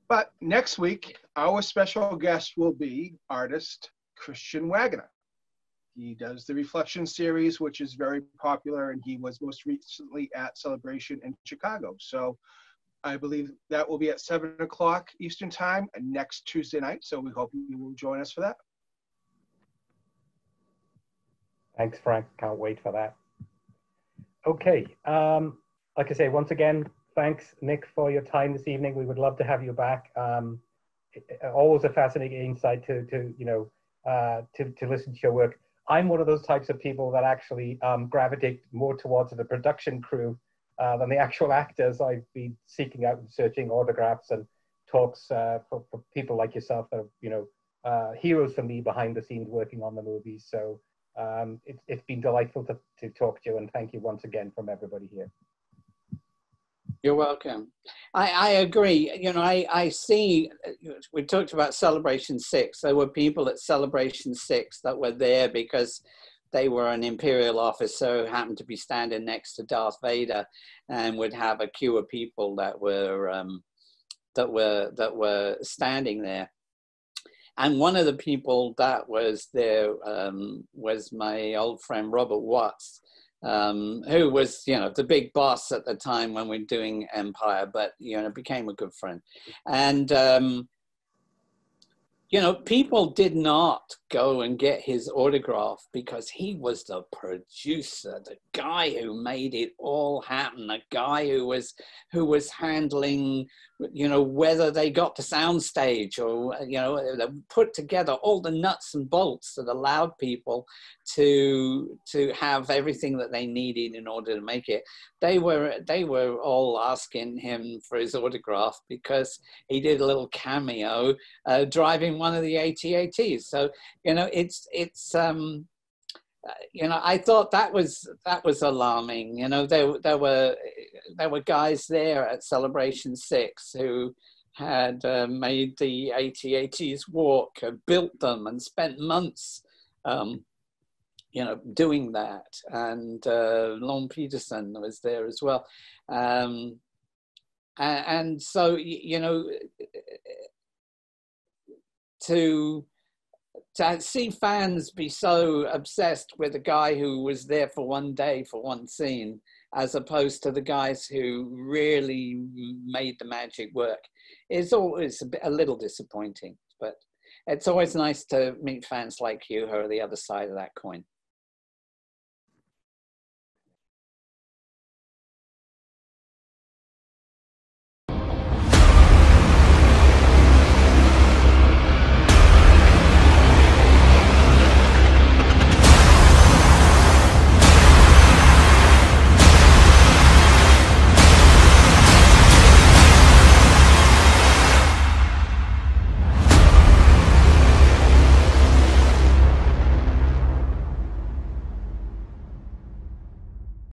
But next week, our special guest will be artist Christian Wagner. He does the Reflection series, which is very popular, and he was most recently at Celebration in Chicago. So I believe that will be at 7 o'clock Eastern Time next Tuesday night. So we hope you will join us for that. Thanks, Frank. Can't wait for that. Okay. Like I say, once again, thanks, Nick, for your time this evening. We would love to have you back. Always a fascinating insight to listen to your work. I'm one of those types of people that actually gravitate more towards the production crew than the actual actors. I've been seeking out and searching autographs and talks for people like yourself that are, heroes for me behind the scenes working on the movies. So it's been delightful to talk to you, and thank you once again from everybody here. You're welcome. I agree. I see, we talked about Celebration 6. There were people at Celebration 6 that were there because they were an Imperial officer who happened to be standing next to Darth Vader and would have a queue of people that were standing there. And one of the people that was there was my old friend Robert Watts, who was, the big boss at the time when we were doing Empire, but, became a good friend. And, people did not go and get his autograph because he was the producer, the guy who made it all happen, the guy who was handling, whether they got the soundstage or, put together all the nuts and bolts that allowed people to have everything that they needed in order to make it. They were all asking him for his autograph because he did a little cameo driving one of the AT-ATs. So, I thought that was alarming. There were guys there at Celebration 6 who had made the 80/80s walk, built them, and spent months, you know, doing that. And Lon Peterson was there as well. And so, you know, to see fans be so obsessed with a guy who was there for one day, for one scene, as opposed to the guys who really made the magic work, is always a little disappointing. But it's always nice to meet fans like you who are the other side of that coin.